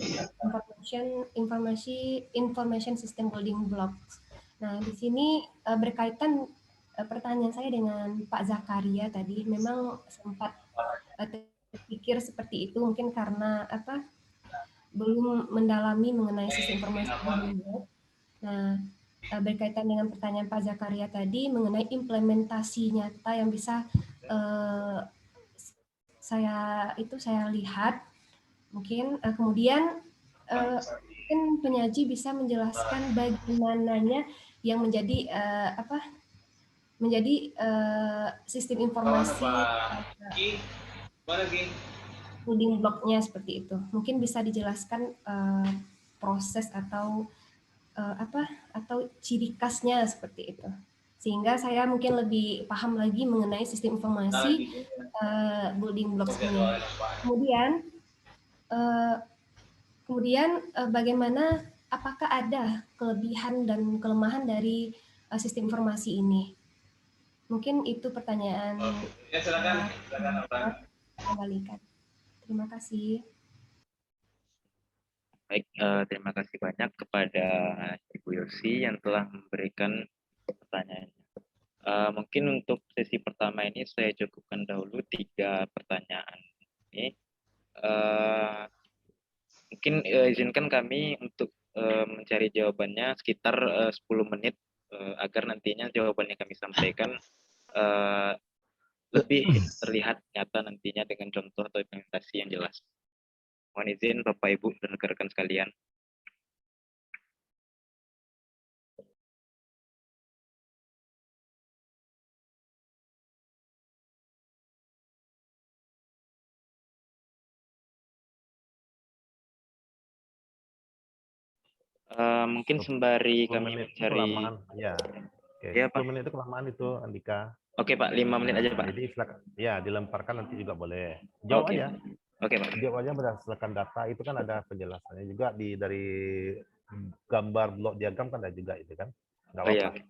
information system building blocks. Nah, di sini berkaitan pertanyaan saya dengan Pak Zakaria tadi, memang sempat terpikir seperti itu mungkin karena belum mendalami mengenai sistem informasi building block. Nah, berkaitan dengan pertanyaan Pak Zakaria tadi mengenai implementasi nyata yang bisa saya lihat mungkin kemudian mungkin penyaji bisa menjelaskan bagaimananya yang menjadi sistem informasi building block-nya seperti itu. Mungkin bisa dijelaskan proses atau ciri khasnya seperti itu. Sehingga saya mungkin lebih paham lagi mengenai sistem informasi building blocks ini. Kemudian bagaimana, apakah ada kelebihan dan kelemahan dari sistem informasi ini? Mungkin itu pertanyaan kembalikan. Terima kasih. Baik, terima kasih banyak kepada Ibu Yosi yang telah memberikan pertanyaannya. Mungkin untuk sesi pertama ini saya cukupkan dahulu 3 pertanyaan ini. Mungkin izinkan kami untuk mencari jawabannya sekitar 10 menit agar nantinya jawaban yang kami sampaikan lebih terlihat nyata nantinya dengan contoh atau implementasi yang jelas. Mohon izin Bapak Ibu dan rekan-rekan sekalian. Mungkin sembari 10 kami menit itu mencari. kelamaan. Ya. Oke, Ya, 10 Pak. menit itu kelamaan itu, Andika. Oke, Pak. 5 menit aja, Pak. Jadi silakan, ya dilemparkan nanti juga boleh. Jawab Oke. aja. Oke, Pak. Jawab aja berdasarkan data itu kan ada penjelasannya juga dari gambar blok diagram kan ada juga itu kan. Nggak Oh, iya. apa-apa.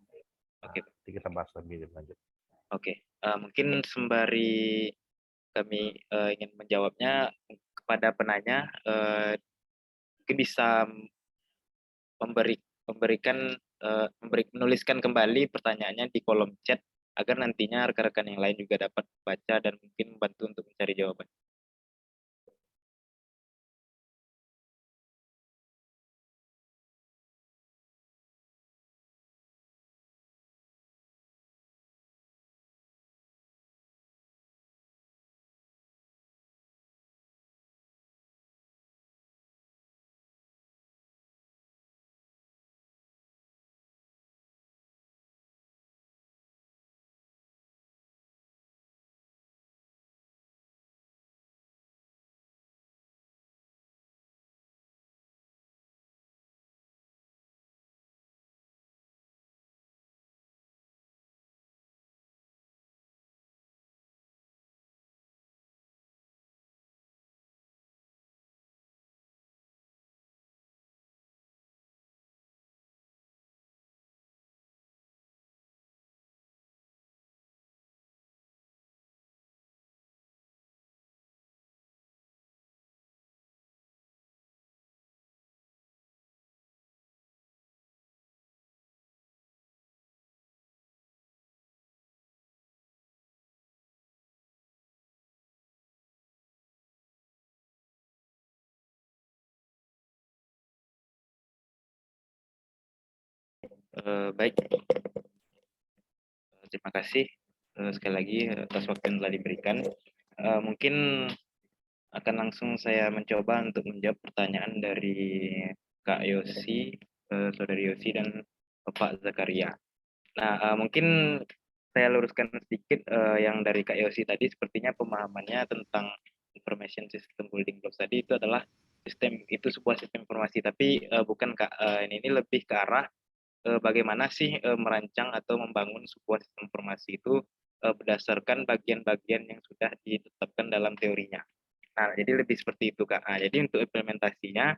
Oke. Nanti kita bahas lebih lanjut. Oke. Mungkin sembari kami ingin menjawabnya kepada penanya, mungkin bisa menuliskan kembali pertanyaannya di kolom chat agar nantinya rekan-rekan yang lain juga dapat baca dan mungkin membantu untuk mencari jawaban. Baik, terima kasih sekali lagi atas waktu yang telah diberikan. Mungkin akan langsung saya mencoba untuk menjawab pertanyaan dari Kak Yosi, Saudari Yosi dan Bapak Zakaria. Nah, mungkin saya luruskan sedikit yang dari Kak Yosi tadi, sepertinya pemahamannya tentang information system building blocks tadi itu adalah sebuah sistem informasi, tapi bukan Kak, ini lebih ke arah bagaimana sih merancang atau membangun sebuah sistem informasi itu berdasarkan bagian-bagian yang sudah ditetapkan dalam teorinya. Nah, jadi lebih seperti itu, Kak. Nah, jadi untuk implementasinya,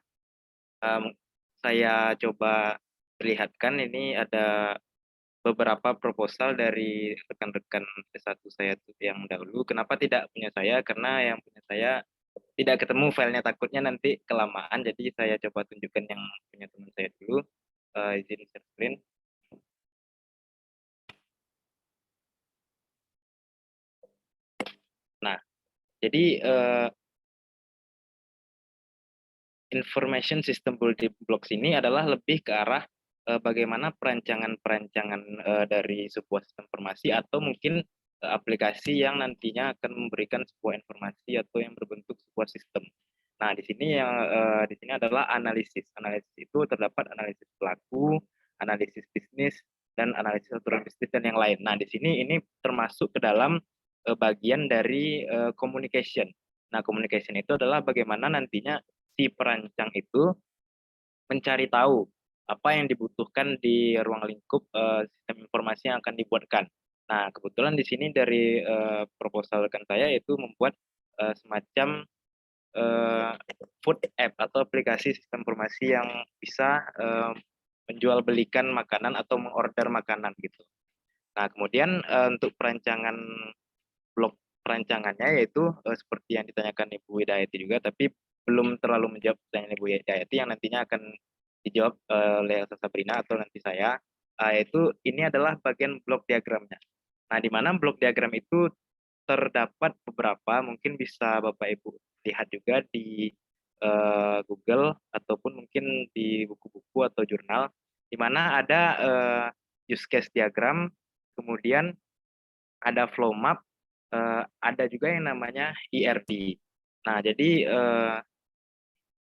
saya coba perlihatkan ini ada beberapa proposal dari rekan-rekan S1 saya yang dahulu. Kenapa tidak punya saya? Karena yang punya saya tidak ketemu filenya, takutnya nanti kelamaan. Jadi saya coba tunjukkan yang punya teman saya dulu. Izin share screen. Nah, jadi information system building blocks ini adalah lebih ke arah bagaimana perancangan-perancangan dari sebuah sistem informasi atau mungkin aplikasi yang nantinya akan memberikan sebuah informasi atau yang berbentuk sebuah sistem. Nah, di sini adalah analisis. Analisis itu terdapat analisis pelaku, analisis bisnis, dan analisis aturan bisnis dan yang lain. Nah, di sini ini termasuk ke dalam bagian dari communication. Nah, communication itu adalah bagaimana nantinya si perancang itu mencari tahu apa yang dibutuhkan di ruang lingkup sistem informasi yang akan dibuatkan. Nah, kebetulan di sini dari proposal rekan saya itu membuat semacam food app atau aplikasi sistem informasi yang bisa menjual belikan makanan atau mengorder makanan gitu. Nah, kemudian untuk perancangan blok perancangannya yaitu seperti yang ditanyakan Ibu Widayati juga, tapi belum terlalu menjawab pertanyaan Ibu Widayati yang nantinya akan dijawab oleh Elsa Sabrina atau nanti saya, yaitu ini adalah bagian blok diagramnya. Nah, di mana blok diagram itu terdapat beberapa, mungkin bisa Bapak Ibu lihat juga di Google ataupun mungkin di buku-buku atau jurnal, di mana ada use case diagram, kemudian ada flow map, ada juga yang namanya ERD. Nah, jadi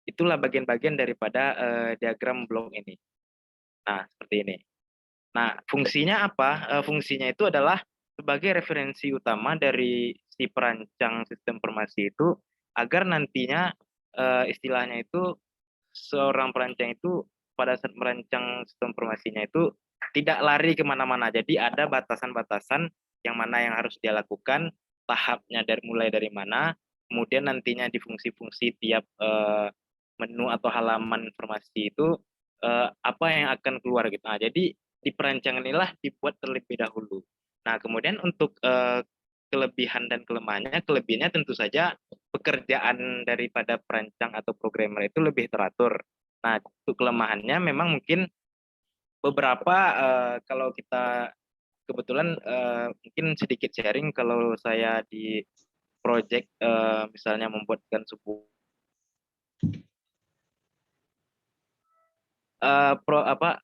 itulah bagian-bagian daripada diagram blok ini. Nah, seperti ini. Nah, fungsinya apa? Fungsinya itu adalah sebagai referensi utama dari si perancang sistem informasi itu agar nantinya istilahnya itu seorang perancang itu pada saat merancang sistem informasinya itu tidak lari kemana-mana. Jadi ada batasan-batasan yang mana yang harus dia lakukan, tahapnya mulai dari mana, kemudian nantinya di fungsi-fungsi tiap menu atau halaman informasi itu apa yang akan keluar gitu. Nah, jadi di perancangan inilah dibuat terlebih dahulu. Nah, kemudian untuk kelebihan dan kelemahannya, kelebihannya tentu saja pekerjaan daripada perancang atau programmer itu lebih teratur. Nah, untuk kelemahannya memang mungkin beberapa kalau kita kebetulan mungkin sedikit sharing kalau saya di project misalnya membuatkan sebuah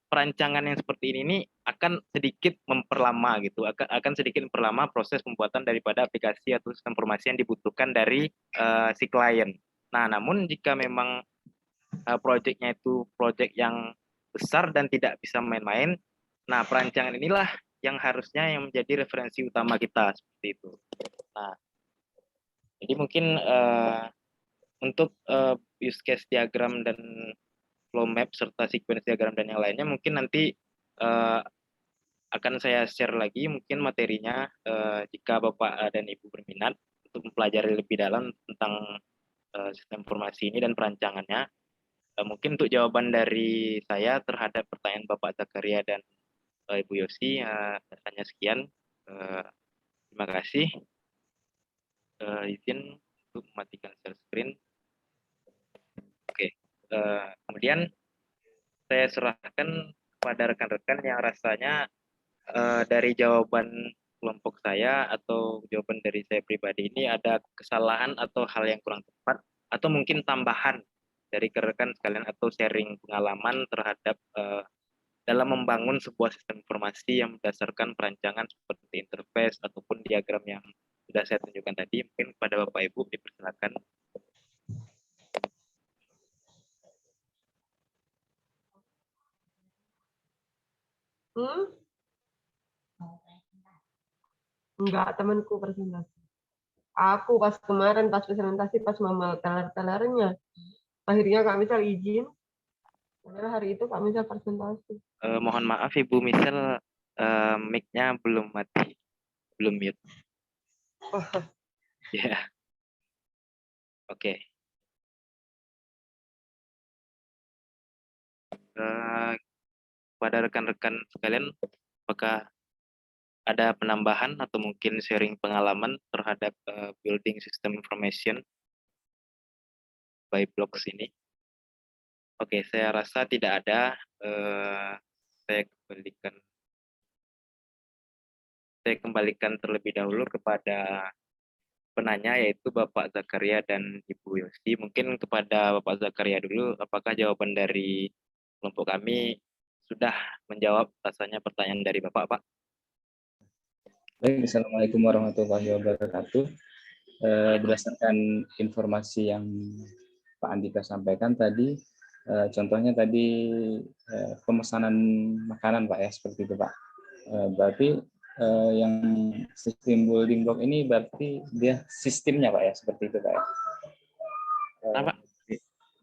perancangan yang seperti ini akan sedikit memperlama gitu, akan sedikit memperlama proses pembuatan daripada aplikasi atau sistem informasi yang dibutuhkan dari si klien. Nah, namun jika memang project-nya itu project yang besar dan tidak bisa main-main, nah perancangan inilah yang harusnya yang menjadi referensi utama kita seperti itu. Nah, jadi mungkin untuk use case diagram dan flow map serta sequence diagram dan yang lainnya mungkin nanti akan saya share lagi mungkin materinya jika Bapak dan Ibu berminat untuk mempelajari lebih dalam tentang sistem informasi ini dan perancangannya. Mungkin untuk jawaban dari saya terhadap pertanyaan Bapak Zakaria dan Ibu Yosi hanya sekian. Terima kasih. Izin untuk mematikan share screen. Oke. Kemudian saya serahkan kepada rekan-rekan yang rasanya dari jawaban kelompok saya atau jawaban dari saya pribadi ini ada kesalahan atau hal yang kurang tepat atau mungkin tambahan dari rekan sekalian atau sharing pengalaman terhadap dalam membangun sebuah sistem informasi yang berdasarkan perancangan seperti interface ataupun diagram yang sudah saya tunjukkan tadi. Mungkin kepada Bapak Ibu dipersilakan. Enggak, temanku presentasi. Aku pas kemarin pas presentasi pas mama teler-telernya. Akhirnya Kak Misal izin. Padahal hari itu Kak Misal presentasi. Mohon maaf Ibu Misal, mic-nya belum mati, belum mute. Oh. Ya. Oke. Pada rekan-rekan sekalian, apakah ada penambahan atau mungkin sharing pengalaman terhadap building system information by blocks ini? Oke, saya rasa tidak ada. Saya kembalikan terlebih dahulu kepada penanya, yaitu Bapak Zakaria dan Ibu Yosi. Mungkin kepada Bapak Zakaria dulu, apakah jawaban dari kelompok kami sudah menjawab rasanya pertanyaan dari Bapak, Pak? Baik, Assalamualaikum warahmatullahi wabarakatuh. Berdasarkan informasi yang Pak Andika sampaikan tadi, contohnya tadi pemesanan makanan Pak ya, seperti itu Pak. Berarti yang sistem building block ini berarti dia sistemnya Pak ya, seperti itu Pak ya. Apa?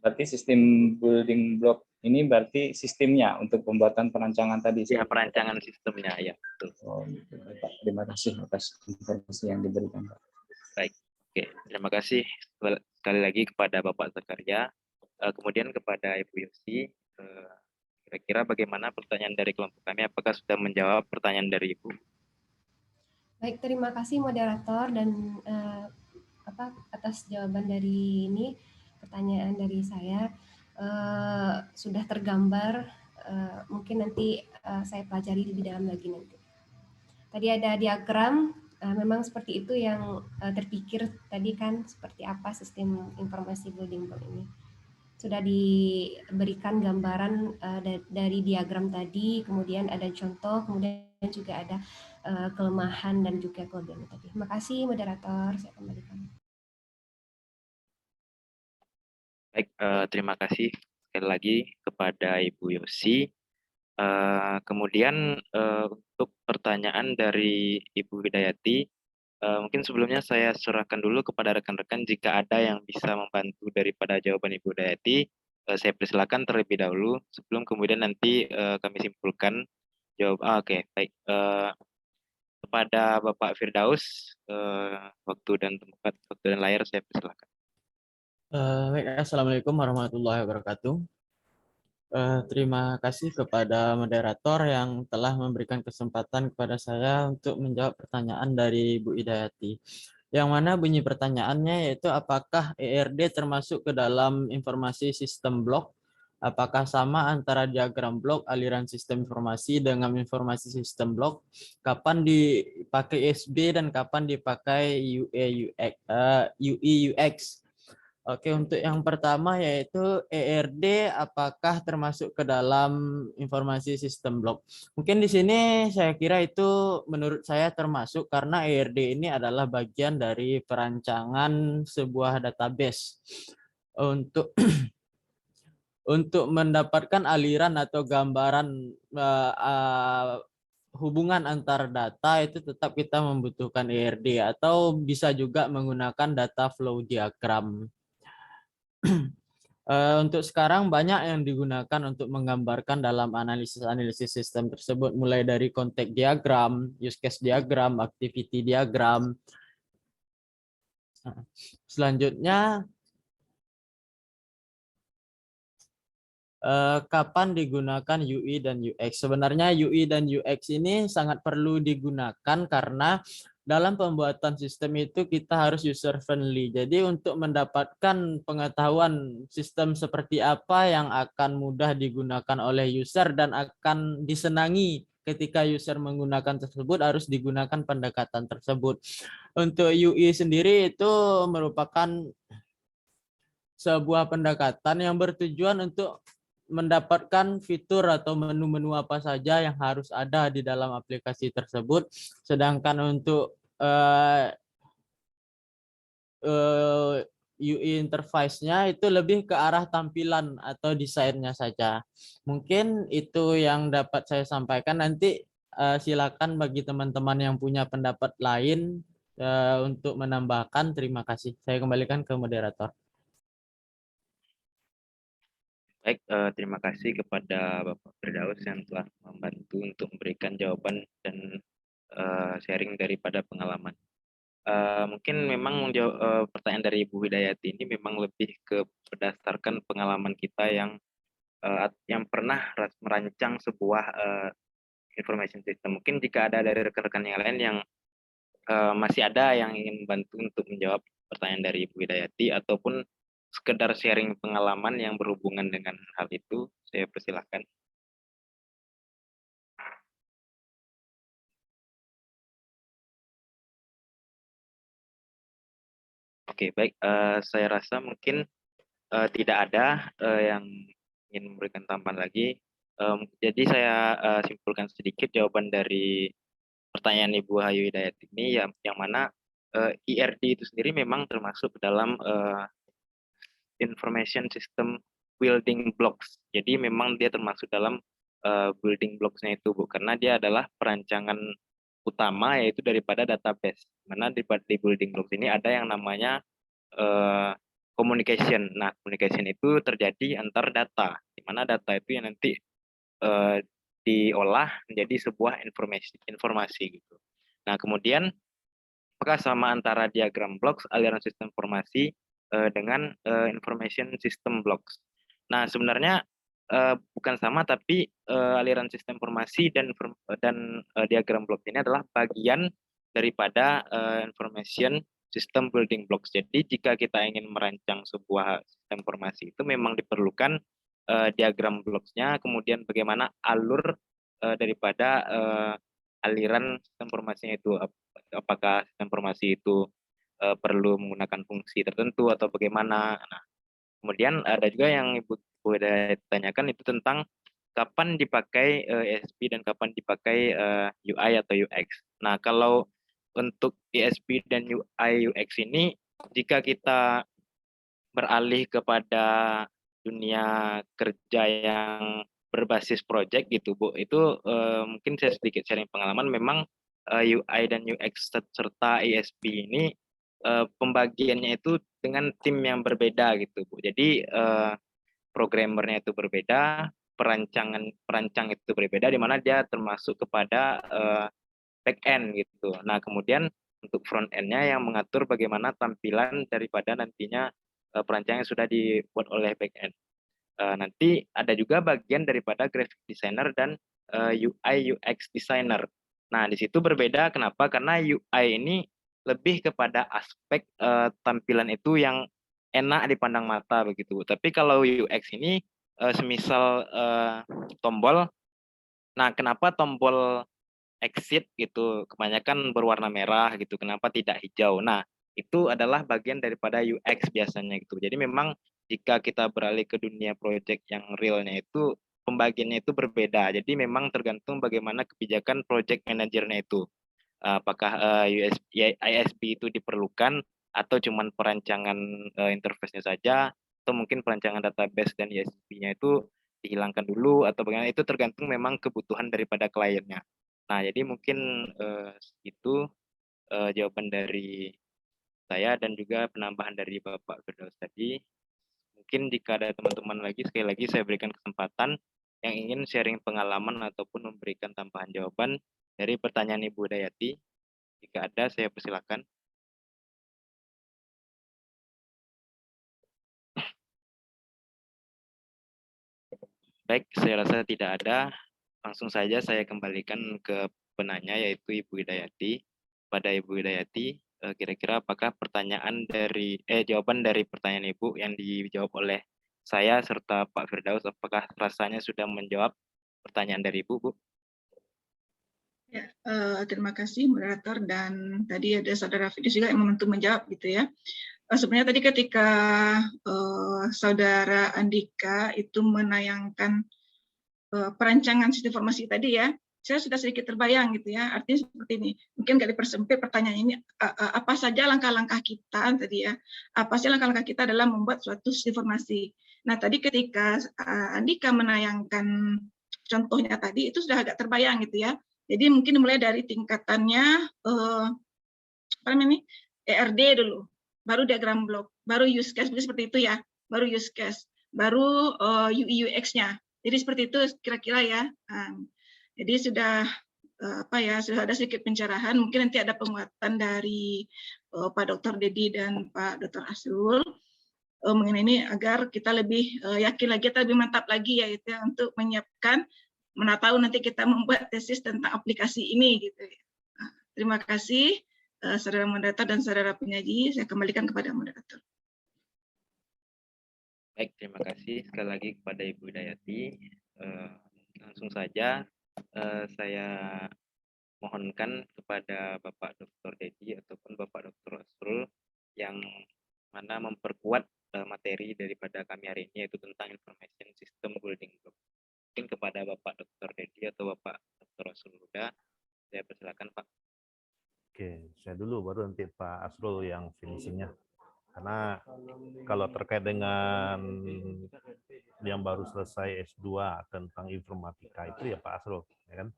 Berarti sistem building block ini berarti sistemnya untuk pembuatan perancangan tadi. Ya, perancangan sistemnya ya, betul. Oh, gitu, Pak. Terima kasih atas informasi yang diberikan Pak. Baik, oke, terima kasih sekali lagi kepada Bapak Zakaria. Kemudian kepada Ibu Yosi, kira-kira bagaimana pertanyaan dari kelompok kami? Apakah sudah menjawab pertanyaan dari Ibu? Baik, terima kasih moderator dan atas jawaban dari ini, pertanyaan dari saya sudah tergambar. Mungkin nanti saya pelajari lebih dalam lagi nanti. Tadi ada diagram, memang seperti itu yang terpikir tadi kan, seperti apa sistem informasi building block ini. Sudah diberikan gambaran dari diagram tadi, kemudian ada contoh, kemudian juga ada kelemahan dan juga kelebihan tadi. Terima kasih moderator, saya kembalikan. Baik, terima kasih sekali lagi kepada Ibu Yosi. Kemudian untuk pertanyaan dari Ibu Hidayati, mungkin sebelumnya saya serahkan dulu kepada rekan-rekan jika ada yang bisa membantu daripada jawaban Ibu Hidayati, Saya persilakan terlebih dahulu sebelum kemudian nanti kami simpulkan jawab. Oke, baik. Kepada Bapak Firdaus, waktu dan tempat, waktu dan layar saya persilakan. Baik, Assalamualaikum warahmatullahi wabarakatuh. Terima kasih kepada moderator yang telah memberikan kesempatan kepada saya untuk menjawab pertanyaan dari Bu Hidayati. Yang mana bunyi pertanyaannya yaitu apakah ERD termasuk ke dalam informasi sistem blok? Apakah sama antara diagram blok, aliran sistem informasi dengan informasi sistem blok? Kapan dipakai USB dan kapan dipakai UI UX? Oke, untuk yang pertama yaitu ERD apakah termasuk ke dalam informasi sistem blok? Mungkin di sini saya kira itu menurut saya termasuk karena ERD ini adalah bagian dari perancangan sebuah database untuk untuk mendapatkan aliran atau gambaran hubungan antar data itu tetap kita membutuhkan ERD atau bisa juga menggunakan data flow diagram. Untuk sekarang banyak yang digunakan untuk menggambarkan dalam analisis sistem tersebut, mulai dari konteks diagram, use case diagram, activity diagram. Selanjutnya, kapan digunakan UI dan UX? Sebenarnya UI dan UX ini sangat perlu digunakan karena dalam pembuatan sistem itu kita harus user friendly. Jadi untuk mendapatkan pengetahuan sistem seperti apa yang akan mudah digunakan oleh user dan akan disenangi ketika user menggunakan tersebut, harus digunakan pendekatan tersebut. Untuk UI sendiri itu merupakan sebuah pendekatan yang bertujuan untuk mendapatkan fitur atau menu-menu apa saja yang harus ada di dalam aplikasi tersebut. Sedangkan untuk UI interface-nya itu lebih ke arah tampilan atau desainnya saja. Mungkin itu yang dapat saya sampaikan. Nanti silakan bagi teman-teman yang punya pendapat lain untuk menambahkan. Terima kasih. Saya kembalikan ke moderator. Baik, terima kasih kepada Bapak Firdaus yang telah membantu untuk memberikan jawaban dan sharing daripada pengalaman. Mungkin memang pertanyaan dari Ibu Hidayati ini memang lebih ke berdasarkan pengalaman kita yang pernah merancang sebuah information system. Mungkin jika ada dari rekan-rekan yang lain yang masih ada yang ingin bantu untuk menjawab pertanyaan dari Ibu Hidayati ataupun sekedar sharing pengalaman yang berhubungan dengan hal itu, saya persilahkan. Oke, baik. Saya rasa mungkin tidak ada yang ingin memberikan tambahan lagi. Jadi saya simpulkan sedikit jawaban dari pertanyaan Ibu Hayu Hidayat ini, yang mana ERD itu sendiri memang termasuk dalam information system building blocks. Jadi memang dia termasuk dalam building blocks-nya itu, Bu, karena dia adalah perancangan utama yaitu daripada database. Mana di building blocks ini ada yang namanya communication. Nah, communication itu terjadi antar data, di mana data itu yang nanti diolah menjadi sebuah informasi gitu. Nah, kemudian apakah sama antara diagram blocks, aliran sistem informasi dengan information system blocks? Nah, sebenarnya bukan sama, tapi aliran sistem informasi dan diagram blocks ini adalah bagian daripada information system building blocks. Jadi jika kita ingin merancang sebuah sistem informasi itu memang diperlukan diagram blocks-nya, kemudian bagaimana alur daripada aliran sistem informasinya itu, apakah sistem informasi itu perlu menggunakan fungsi tertentu atau bagaimana. Nah, kemudian ada juga yang Ibu tanyakan itu tentang kapan dipakai ESP dan kapan dipakai UI atau UX. Nah, kalau untuk ESP dan UI UX ini, jika kita beralih kepada dunia kerja yang berbasis project gitu, Bu, itu mungkin saya sedikit sharing pengalaman. Memang UI dan UX serta ESP ini pembagiannya itu dengan tim yang berbeda gitu, Bu. Jadi programmernya itu berbeda, perancang itu berbeda, di mana dia termasuk kepada back end gitu. Nah, kemudian untuk front end-nya yang mengatur bagaimana tampilan daripada nantinya perancangan yang sudah dibuat oleh back end. Nanti ada juga bagian daripada graphic designer dan UI UX designer. Nah, di situ berbeda. Kenapa? Karena UI ini lebih kepada aspek tampilan itu yang enak dipandang mata begitu. Tapi kalau UX ini semisal tombol. Nah, kenapa tombol exit gitu kebanyakan berwarna merah gitu? Kenapa tidak hijau? Nah, itu adalah bagian daripada UX biasanya gitu. Jadi memang jika kita beralih ke dunia project yang realnya itu pembagiannya itu berbeda. Jadi memang tergantung bagaimana kebijakan project manajernya itu. Apakah ISP itu diperlukan atau cuman perancangan interface-nya saja, atau mungkin perancangan database dan ISP-nya itu dihilangkan dulu, atau bagaimana, itu tergantung memang kebutuhan daripada kliennya. Nah, jadi mungkin itu jawaban dari saya dan juga penambahan dari Bapak Firdaus tadi. Mungkin jika ada teman-teman lagi, sekali lagi saya berikan kesempatan yang ingin sharing pengalaman ataupun memberikan tambahan jawaban dari pertanyaan Ibu Dayati. Jika ada, saya persilakan. Baik, saya rasa tidak ada. Langsung saja saya kembalikan ke penanya, yaitu Ibu Hidayati. Pada Ibu Hidayati, kira-kira apakah jawaban dari pertanyaan Ibu yang dijawab oleh saya serta Pak Firdaus, apakah rasanya sudah menjawab pertanyaan dari Ibu, Bu? Ya, terima kasih moderator, dan tadi ada saudara Firdaus juga yang membantu menjawab gitu ya. Sebenarnya tadi ketika saudara Andika itu menayangkan perancangan sistem informasi tadi ya, saya sudah sedikit terbayang gitu ya. Artinya seperti ini, mungkin nggak dipersempit pertanyaan ini, apa saja langkah-langkah kita tadi ya, apa sih langkah-langkah kita dalam membuat suatu sistem informasi. Nah, tadi ketika Andika menayangkan contohnya tadi, itu sudah agak terbayang gitu ya. Jadi mungkin mulai dari tingkatannya apa namanya, ERD dulu, baru diagram blok, baru use case, seperti itu ya, baru use case, baru UI UX-nya. Jadi seperti itu kira-kira ya. Jadi sudah sudah ada sedikit pencerahan. Mungkin nanti ada penguatan dari Pak Dr. Dedi dan Pak Dr. Asrul mengenai ini, agar kita lebih yakin lagi, kita lebih mantap lagi ya, itu untuk menyiapkan, mana tahu nanti kita membuat tesis tentang aplikasi ini gitu ya. Terima kasih saudara moderator dan saudara penyaji. Saya kembalikan kepada moderator. Baik, terima kasih sekali lagi kepada Ibu Hidayati. Langsung saja saya mohonkan kepada Bapak Dr. Dedi ataupun Bapak Dr. Asrul yang mana memperkuat materi daripada kami hari ini, yaitu tentang Information System Building Block. Mungkin kepada Bapak Dr. Dedi atau Bapak Dr. Asrul Huda, saya persilakan Pak. Oke, saya dulu baru nanti Pak Asrul yang finishingnya. Karena kalau terkait dengan yang baru selesai S2 tentang informatika itu ya Pak Asrul, ya kan?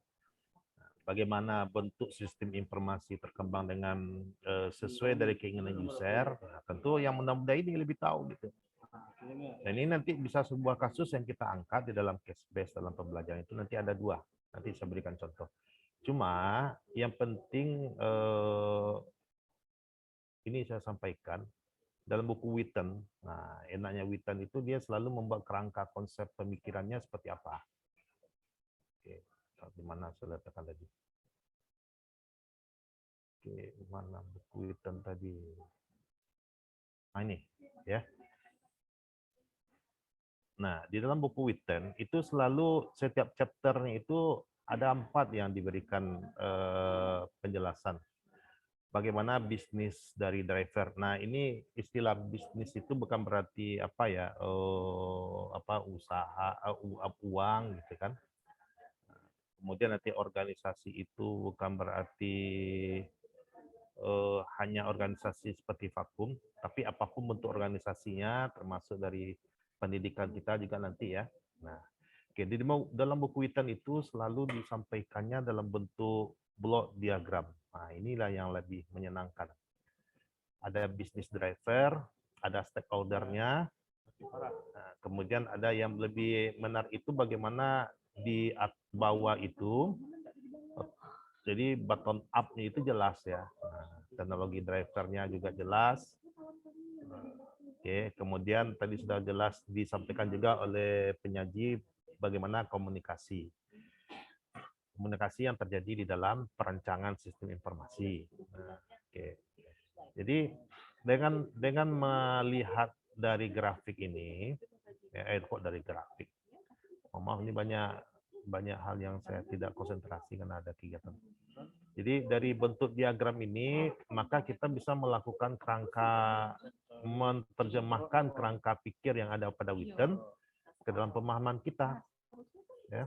Bagaimana bentuk sistem informasi berkembang dengan sesuai dari keinginan user, nah, tentu yang muda-muda ini lebih tahu gitu. Dan ini nanti bisa sebuah kasus yang kita angkat di dalam case base dalam pembelajaran itu nanti ada 2. Nanti saya berikan contoh. Cuma yang penting ini saya sampaikan dalam buku Witten. Nah, enaknya Witten itu dia selalu membuat kerangka konsep pemikirannya seperti apa. Oke, di mana saya letakkan tadi? Oke, mana buku Witten tadi? Nah, ini ya. Nah, di dalam buku Witten itu selalu setiap chapternya itu ada 4 yang diberikan penjelasan. Bagaimana bisnis dari driver. Nah, ini istilah bisnis itu bukan berarti apa ya, usaha, uang gitu kan. Kemudian nanti organisasi itu bukan berarti hanya organisasi seperti vakum, tapi apapun bentuk organisasinya, termasuk dari pendidikan kita juga nanti ya. Nah, oke, di dalam buku Witten itu selalu disampaikannya dalam bentuk block diagram. Nah, inilah yang lebih menyenangkan. Ada business driver, ada stakeholder-nya, Nah, kemudian ada yang lebih menarik itu bagaimana di bawah itu, jadi button up-nya itu jelas ya. Nah, teknologi drivernya juga jelas. Oke, kemudian tadi sudah jelas disampaikan juga oleh penyaji bagaimana komunikasi yang terjadi di dalam perancangan sistem informasi. Nah, oke. Jadi dengan melihat dari grafik ini, kok dari grafik. Maaf, ini banyak hal yang saya tidak konsentrasi karena ada kegiatan. Jadi dari bentuk diagram ini, maka kita bisa melakukan menerjemahkan kerangka pikir yang ada pada Witten ke dalam pemahaman kita. Ya.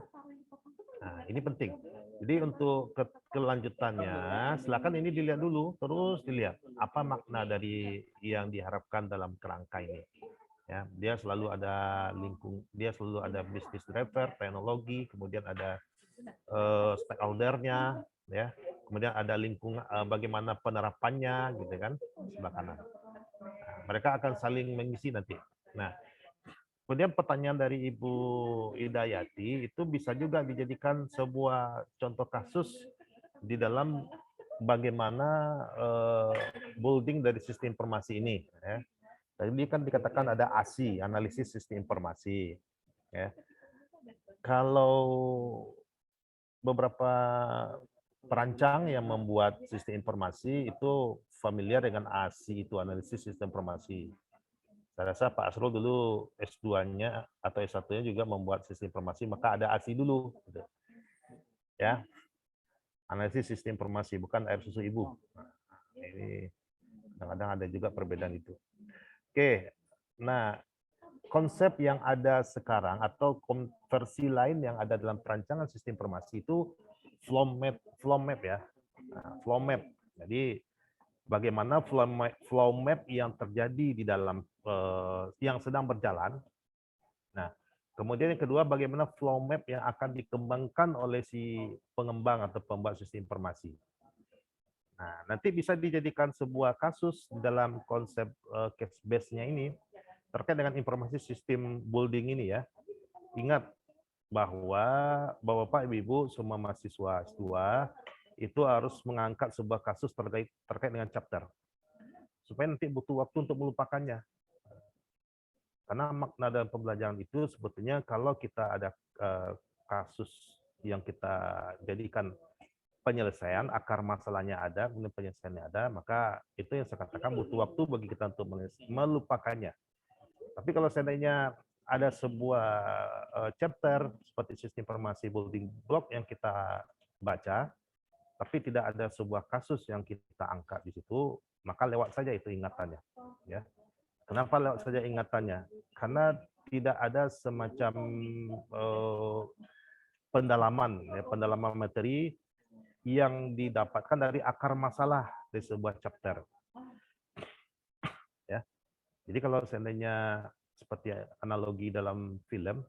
Nah, ini penting. Jadi untuk kelanjutannya, silakan ini dilihat dulu, terus dilihat apa makna dari yang diharapkan dalam kerangka ini. Ya, dia selalu ada business driver, teknologi, kemudian ada stakeholder-nya, ya, kemudian ada lingkungan, bagaimana penerapannya, gitu kan, sebelah kanan. Nah, mereka akan saling mengisi nanti. Nah, kemudian pertanyaan dari Ibu Hidayati itu bisa juga dijadikan sebuah contoh kasus di dalam bagaimana building dari sistem informasi ini. Ya. Tadi kan dikatakan ada ASI, analisis sistem informasi. Ya. Kalau beberapa perancang yang membuat sistem informasi itu familiar dengan ASI, itu analisis sistem informasi. Saya rasa Pak Asrul dulu S2-nya atau S1-nya juga membuat sistem informasi, maka ada ASI dulu. Ya, analisis sistem informasi, bukan air susu ibu. Nah, ini kadang-kadang ada juga perbedaan itu. Oke, nah konsep yang ada sekarang atau konversi lain yang ada dalam perancangan sistem informasi itu flow map ya. Nah, flow map. Jadi bagaimana flow map yang terjadi di dalam yang sedang berjalan. Nah, kemudian yang kedua bagaimana flow map yang akan dikembangkan oleh si pengembang atau pembuat sistem informasi. Nah, nanti bisa dijadikan sebuah kasus dalam konsep case base-nya ini terkait dengan informasi sistem building ini ya. Ingat bahwa Bapak Ibu semua mahasiswa S2 itu harus mengangkat sebuah kasus terkait dengan chapter. Supaya nanti butuh waktu untuk melupakannya. Karena makna dalam pembelajaran itu sebetulnya kalau kita ada kasus yang kita jadikan penyelesaian, akar masalahnya ada, kemudian penyelesaiannya ada, maka itu yang saya katakan butuh waktu bagi kita untuk melupakannya. Tapi kalau seandainya ada sebuah chapter seperti sistem informasi building block yang kita baca, tapi tidak ada sebuah kasus yang kita angkat di situ, maka lewat saja itu ingatannya. Ya. Kenapa lewat saja ingatannya? Karena tidak ada semacam pendalaman materi yang didapatkan dari akar masalah di sebuah chapter. Ya. Jadi kalau seandainya seperti analogi dalam film,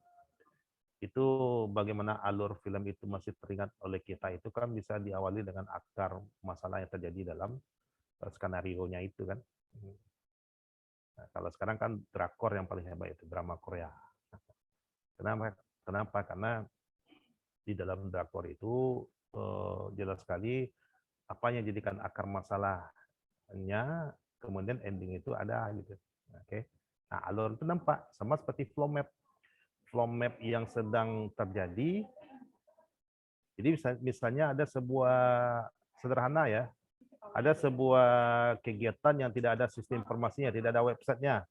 itu bagaimana alur film itu masih teringat oleh kita itu kan bisa diawali dengan akar masalah yang terjadi dalam skenario-nya itu kan. Nah, kalau sekarang kan drakor yang paling hebat itu drama Korea. Kenapa? Karena di dalam drakor itu jelas sekali apa yang jadikan akar masalahnya, kemudian ending itu ada gitu. Oke. Nah, alur itu nampak sama seperti flow map. Flow map yang sedang terjadi. Jadi misalnya ada sebuah sederhana ya. Ada sebuah kegiatan yang tidak ada sistem informasinya, tidak ada websitenya.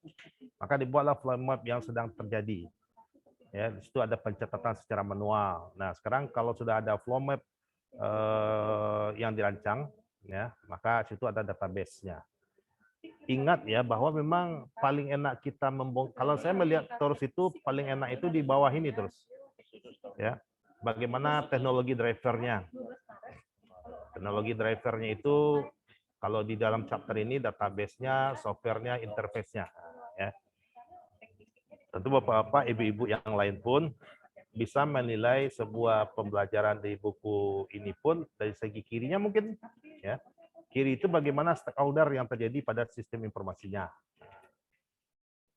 Maka dibuatlah flow map yang sedang terjadi. Ya, di situ ada pencatatan secara manual. Nah, sekarang kalau sudah ada flow map yang dirancang, ya, maka situ ada database-nya. Ingat ya bahwa memang paling enak kita kalau saya melihat terus itu paling enak itu di bawah ini terus. Ya. Bagaimana teknologi drivernya? Teknologi drivernya itu kalau di dalam chapter ini database-nya, software-nya, interface-nya, ya. Tentu Bapak-bapak, Ibu-ibu yang lain pun bisa menilai sebuah pembelajaran di buku ini pun dari segi kirinya mungkin ya. Kiri itu bagaimana stakeholder yang terjadi pada sistem informasinya.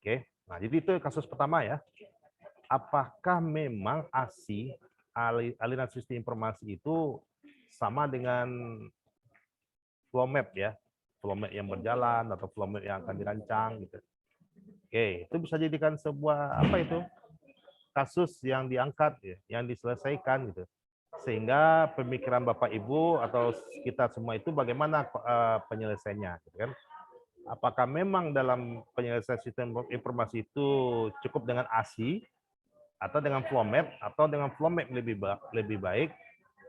Oke. Nah, jadi itu kasus pertama ya. Apakah memang ASI, aliran sistem informasi itu sama dengan flow map ya? Flow map yang berjalan atau flow map yang akan dirancang gitu. Oke, itu bisa jadikan sebuah apa itu? Kasus yang diangkat ya, yang diselesaikan gitu. Sehingga pemikiran Bapak Ibu atau kita semua itu bagaimana penyelesaiannya gitu kan? Apakah memang dalam penyelesaian sistem informasi itu cukup dengan ASI atau dengan flow map, atau dengan flow map lebih baik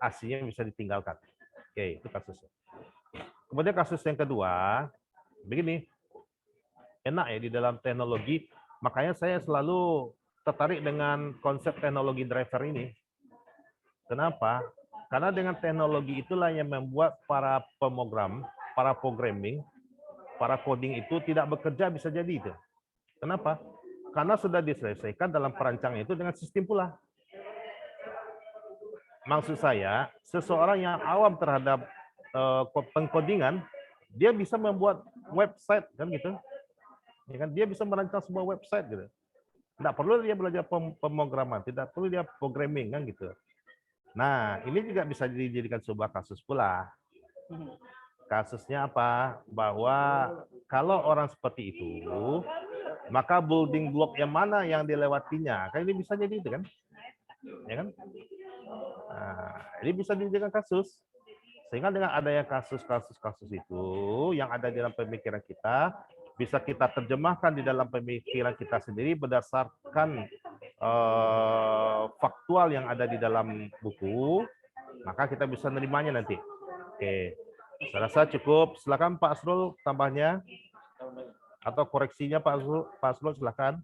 ASI-nya bisa ditinggalkan. Oke, itu kasusnya. Kemudian kasus yang kedua, begini, enak ya di dalam teknologi, makanya saya selalu tertarik dengan konsep teknologi driver ini. Kenapa? Karena dengan teknologi itulah yang membuat para pemrogram, para programming, para coding itu tidak bekerja bisa jadi itu. Kenapa? Karena sudah diselesaikan dalam perancangan itu dengan sistem pula. Maksud saya, seseorang yang awam terhadap pengkodingan, dia bisa membuat website kan gitu. Ya kan? Dia bisa merancang sebuah website gitu. Tidak perlu dia belajar pemrograman, tidak perlu dia programming kan gitu. Nah, ini juga bisa dijadikan sebuah kasus pula. Kasusnya apa? Bahwa kalau orang seperti itu, maka building block yang mana yang dilewatinya? Kan ini bisa jadi itu kan? Ya kan? Nah, ini bisa dijadikan kasus. Sehingga dengan adanya kasus-kasus itu yang ada di dalam pemikiran kita, bisa kita terjemahkan di dalam pemikiran kita sendiri berdasarkan faktual yang ada di dalam buku, maka kita bisa menerimanya nanti. Oke, saya rasa cukup. Silakan Pak Asrul tambahnya atau koreksinya Pak Asrul silakan.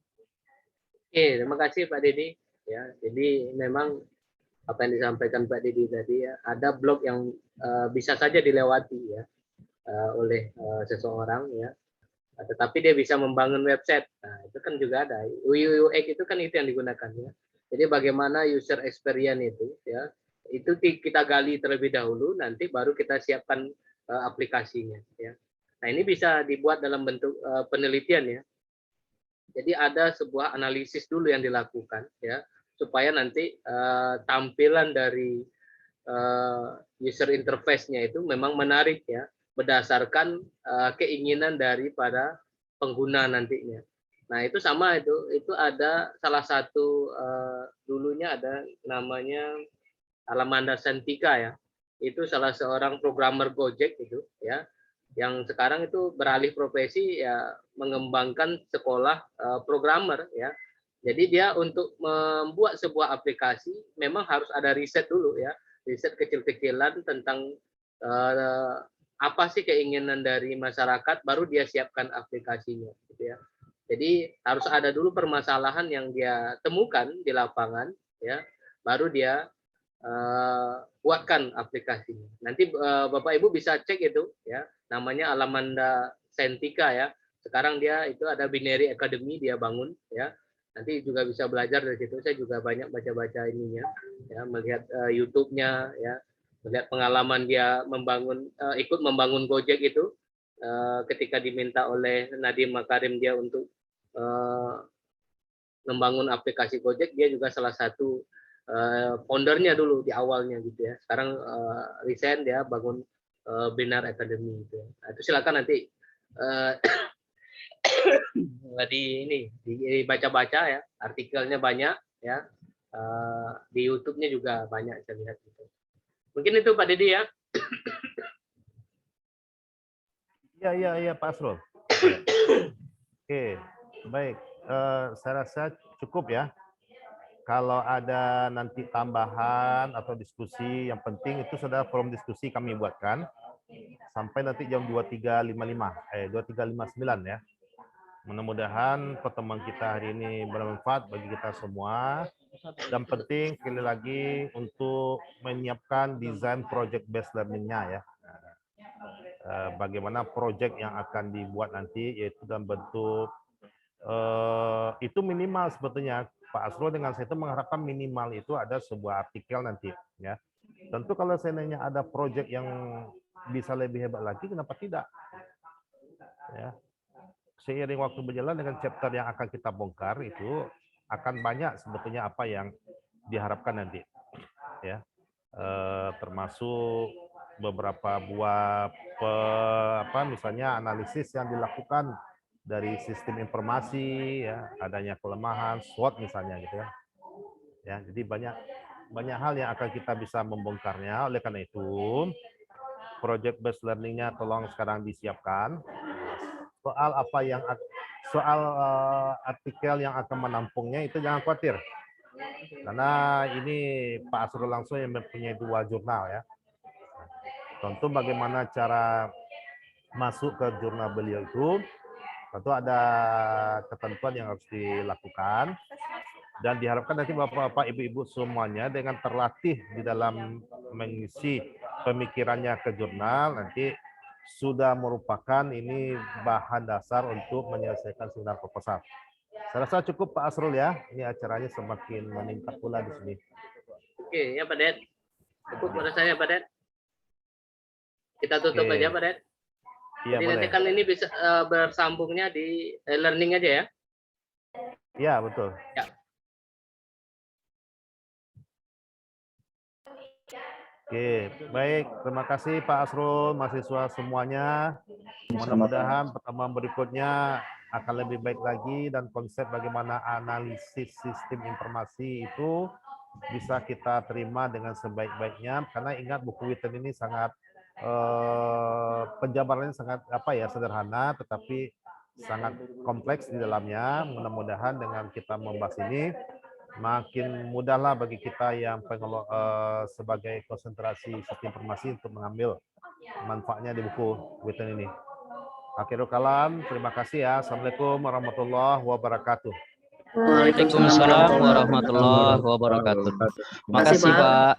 Oke, terima kasih Pak Didi. Ya, jadi memang apa yang disampaikan Pak Didi tadi ya, ada blok yang bisa saja dilewati ya oleh seseorang ya, tetapi dia bisa membangun website. Nah, itu kan juga ada UX itu kan itu yang digunakan ya. Jadi bagaimana user experience itu ya, itu kita gali terlebih dahulu, nanti baru kita siapkan aplikasinya ya. Nah, ini bisa dibuat dalam bentuk penelitian ya. Jadi ada sebuah analisis dulu yang dilakukan ya, supaya nanti tampilan dari user interface-nya itu memang menarik ya, berdasarkan keinginan daripada pengguna nantinya. Nah, itu sama itu ada salah satu dulunya ada namanya Alamanda Sentika ya. Itu salah seorang programmer Gojek itu ya, yang sekarang itu beralih profesi ya, mengembangkan sekolah programmer ya. Jadi dia untuk membuat sebuah aplikasi memang harus ada riset dulu ya, riset kecil-kecilan tentang apa sih keinginan dari masyarakat, baru dia siapkan aplikasinya gitu ya. Jadi harus ada dulu permasalahan yang dia temukan di lapangan ya, baru dia buatkan aplikasinya. Nanti Bapak Ibu bisa cek itu ya, namanya Alamanda Sentika ya. Sekarang dia itu ada Binary Academy dia bangun ya. Nanti juga bisa belajar dari situ. Saya juga banyak baca-baca ininya ya, melihat YouTube-nya ya, melihat pengalaman dia membangun ikut membangun Gojek itu ketika diminta oleh Nadiem Makarim dia untuk membangun aplikasi Gojek, dia juga salah satu foundernya dulu di awalnya gitu ya. Sekarang resign dia bangun Binary Academy gitu. Nah, itu silakan nanti dibaca-baca ya, artikelnya banyak ya, di YouTube-nya juga banyak saya lihat gitu. Mungkin itu Pak Didi ya. Iya Pak Asrul. Oke, baik. Saya rasa cukup ya. Kalau ada nanti tambahan atau diskusi, yang penting itu sudah forum diskusi kami buatkan sampai nanti jam 23.59 ya. Mudah-mudahan pertemuan kita hari ini bermanfaat bagi kita semua. Dan penting sekali lagi untuk menyiapkan desain project based learning-nya ya. Bagaimana project yang akan dibuat nanti, yaitu dalam bentuk itu minimal sebetulnya Pak Asrul dengan saya itu mengharapkan minimal itu ada sebuah artikel nanti ya. Tentu kalau seandainya ada project yang bisa lebih hebat lagi, kenapa tidak ya. seiring waktu berjalan dengan chapter yang akan kita bongkar itu akan banyak sebetulnya apa yang diharapkan nanti, ya, termasuk beberapa buah misalnya analisis yang dilakukan dari sistem informasi, ya, adanya kelemahan SWOT misalnya gitu ya. Ya, jadi banyak hal yang akan kita bisa membongkarnya. Oleh karena itu, project based learning-nya tolong sekarang disiapkan. Soal artikel yang akan menampungnya itu jangan khawatir. Karena ini Pak Asrul langsung yang mempunyai 2 jurnal ya. Tentu bagaimana cara masuk ke jurnal beliau itu, tentu ada ketentuan yang harus dilakukan. Dan diharapkan nanti Bapak-Bapak, Ibu-Ibu semuanya dengan terlatih di dalam mengisi pemikirannya ke jurnal, nanti sudah merupakan ini bahan dasar untuk menyelesaikan seminar proposal. Saya rasa cukup Pak Asrul ya, ini acaranya semakin meningkat pula di sini. Oke, ya Pak Det. Cukup pada saya Pak Det. Kita tutup aja Pak Det. Iya, jadi boleh. nanti kan ini bisa bersambungnya di learning aja ya. Iya, betul. Ya. Oke, baik. Terima kasih Pak Asrul, mahasiswa semuanya. Mudah-mudahan pertemuan berikutnya akan lebih baik lagi dan konsep bagaimana analisis sistem informasi itu bisa kita terima dengan sebaik-baiknya. Karena ingat buku Witten ini sangat penjabarannya sangat sederhana, tetapi sangat kompleks di dalamnya. Mudah-mudahan dengan kita membahas ini makin mudahlah bagi kita yang sebagai konsentrasi sistem informasi untuk mengambil manfaatnya di buku Witten ini. Akhirul kalam, terima kasih ya. Assalamualaikum warahmatullahi wabarakatuh. Waalaikumsalam warahmatullahi wabarakatuh. Makasih Pak.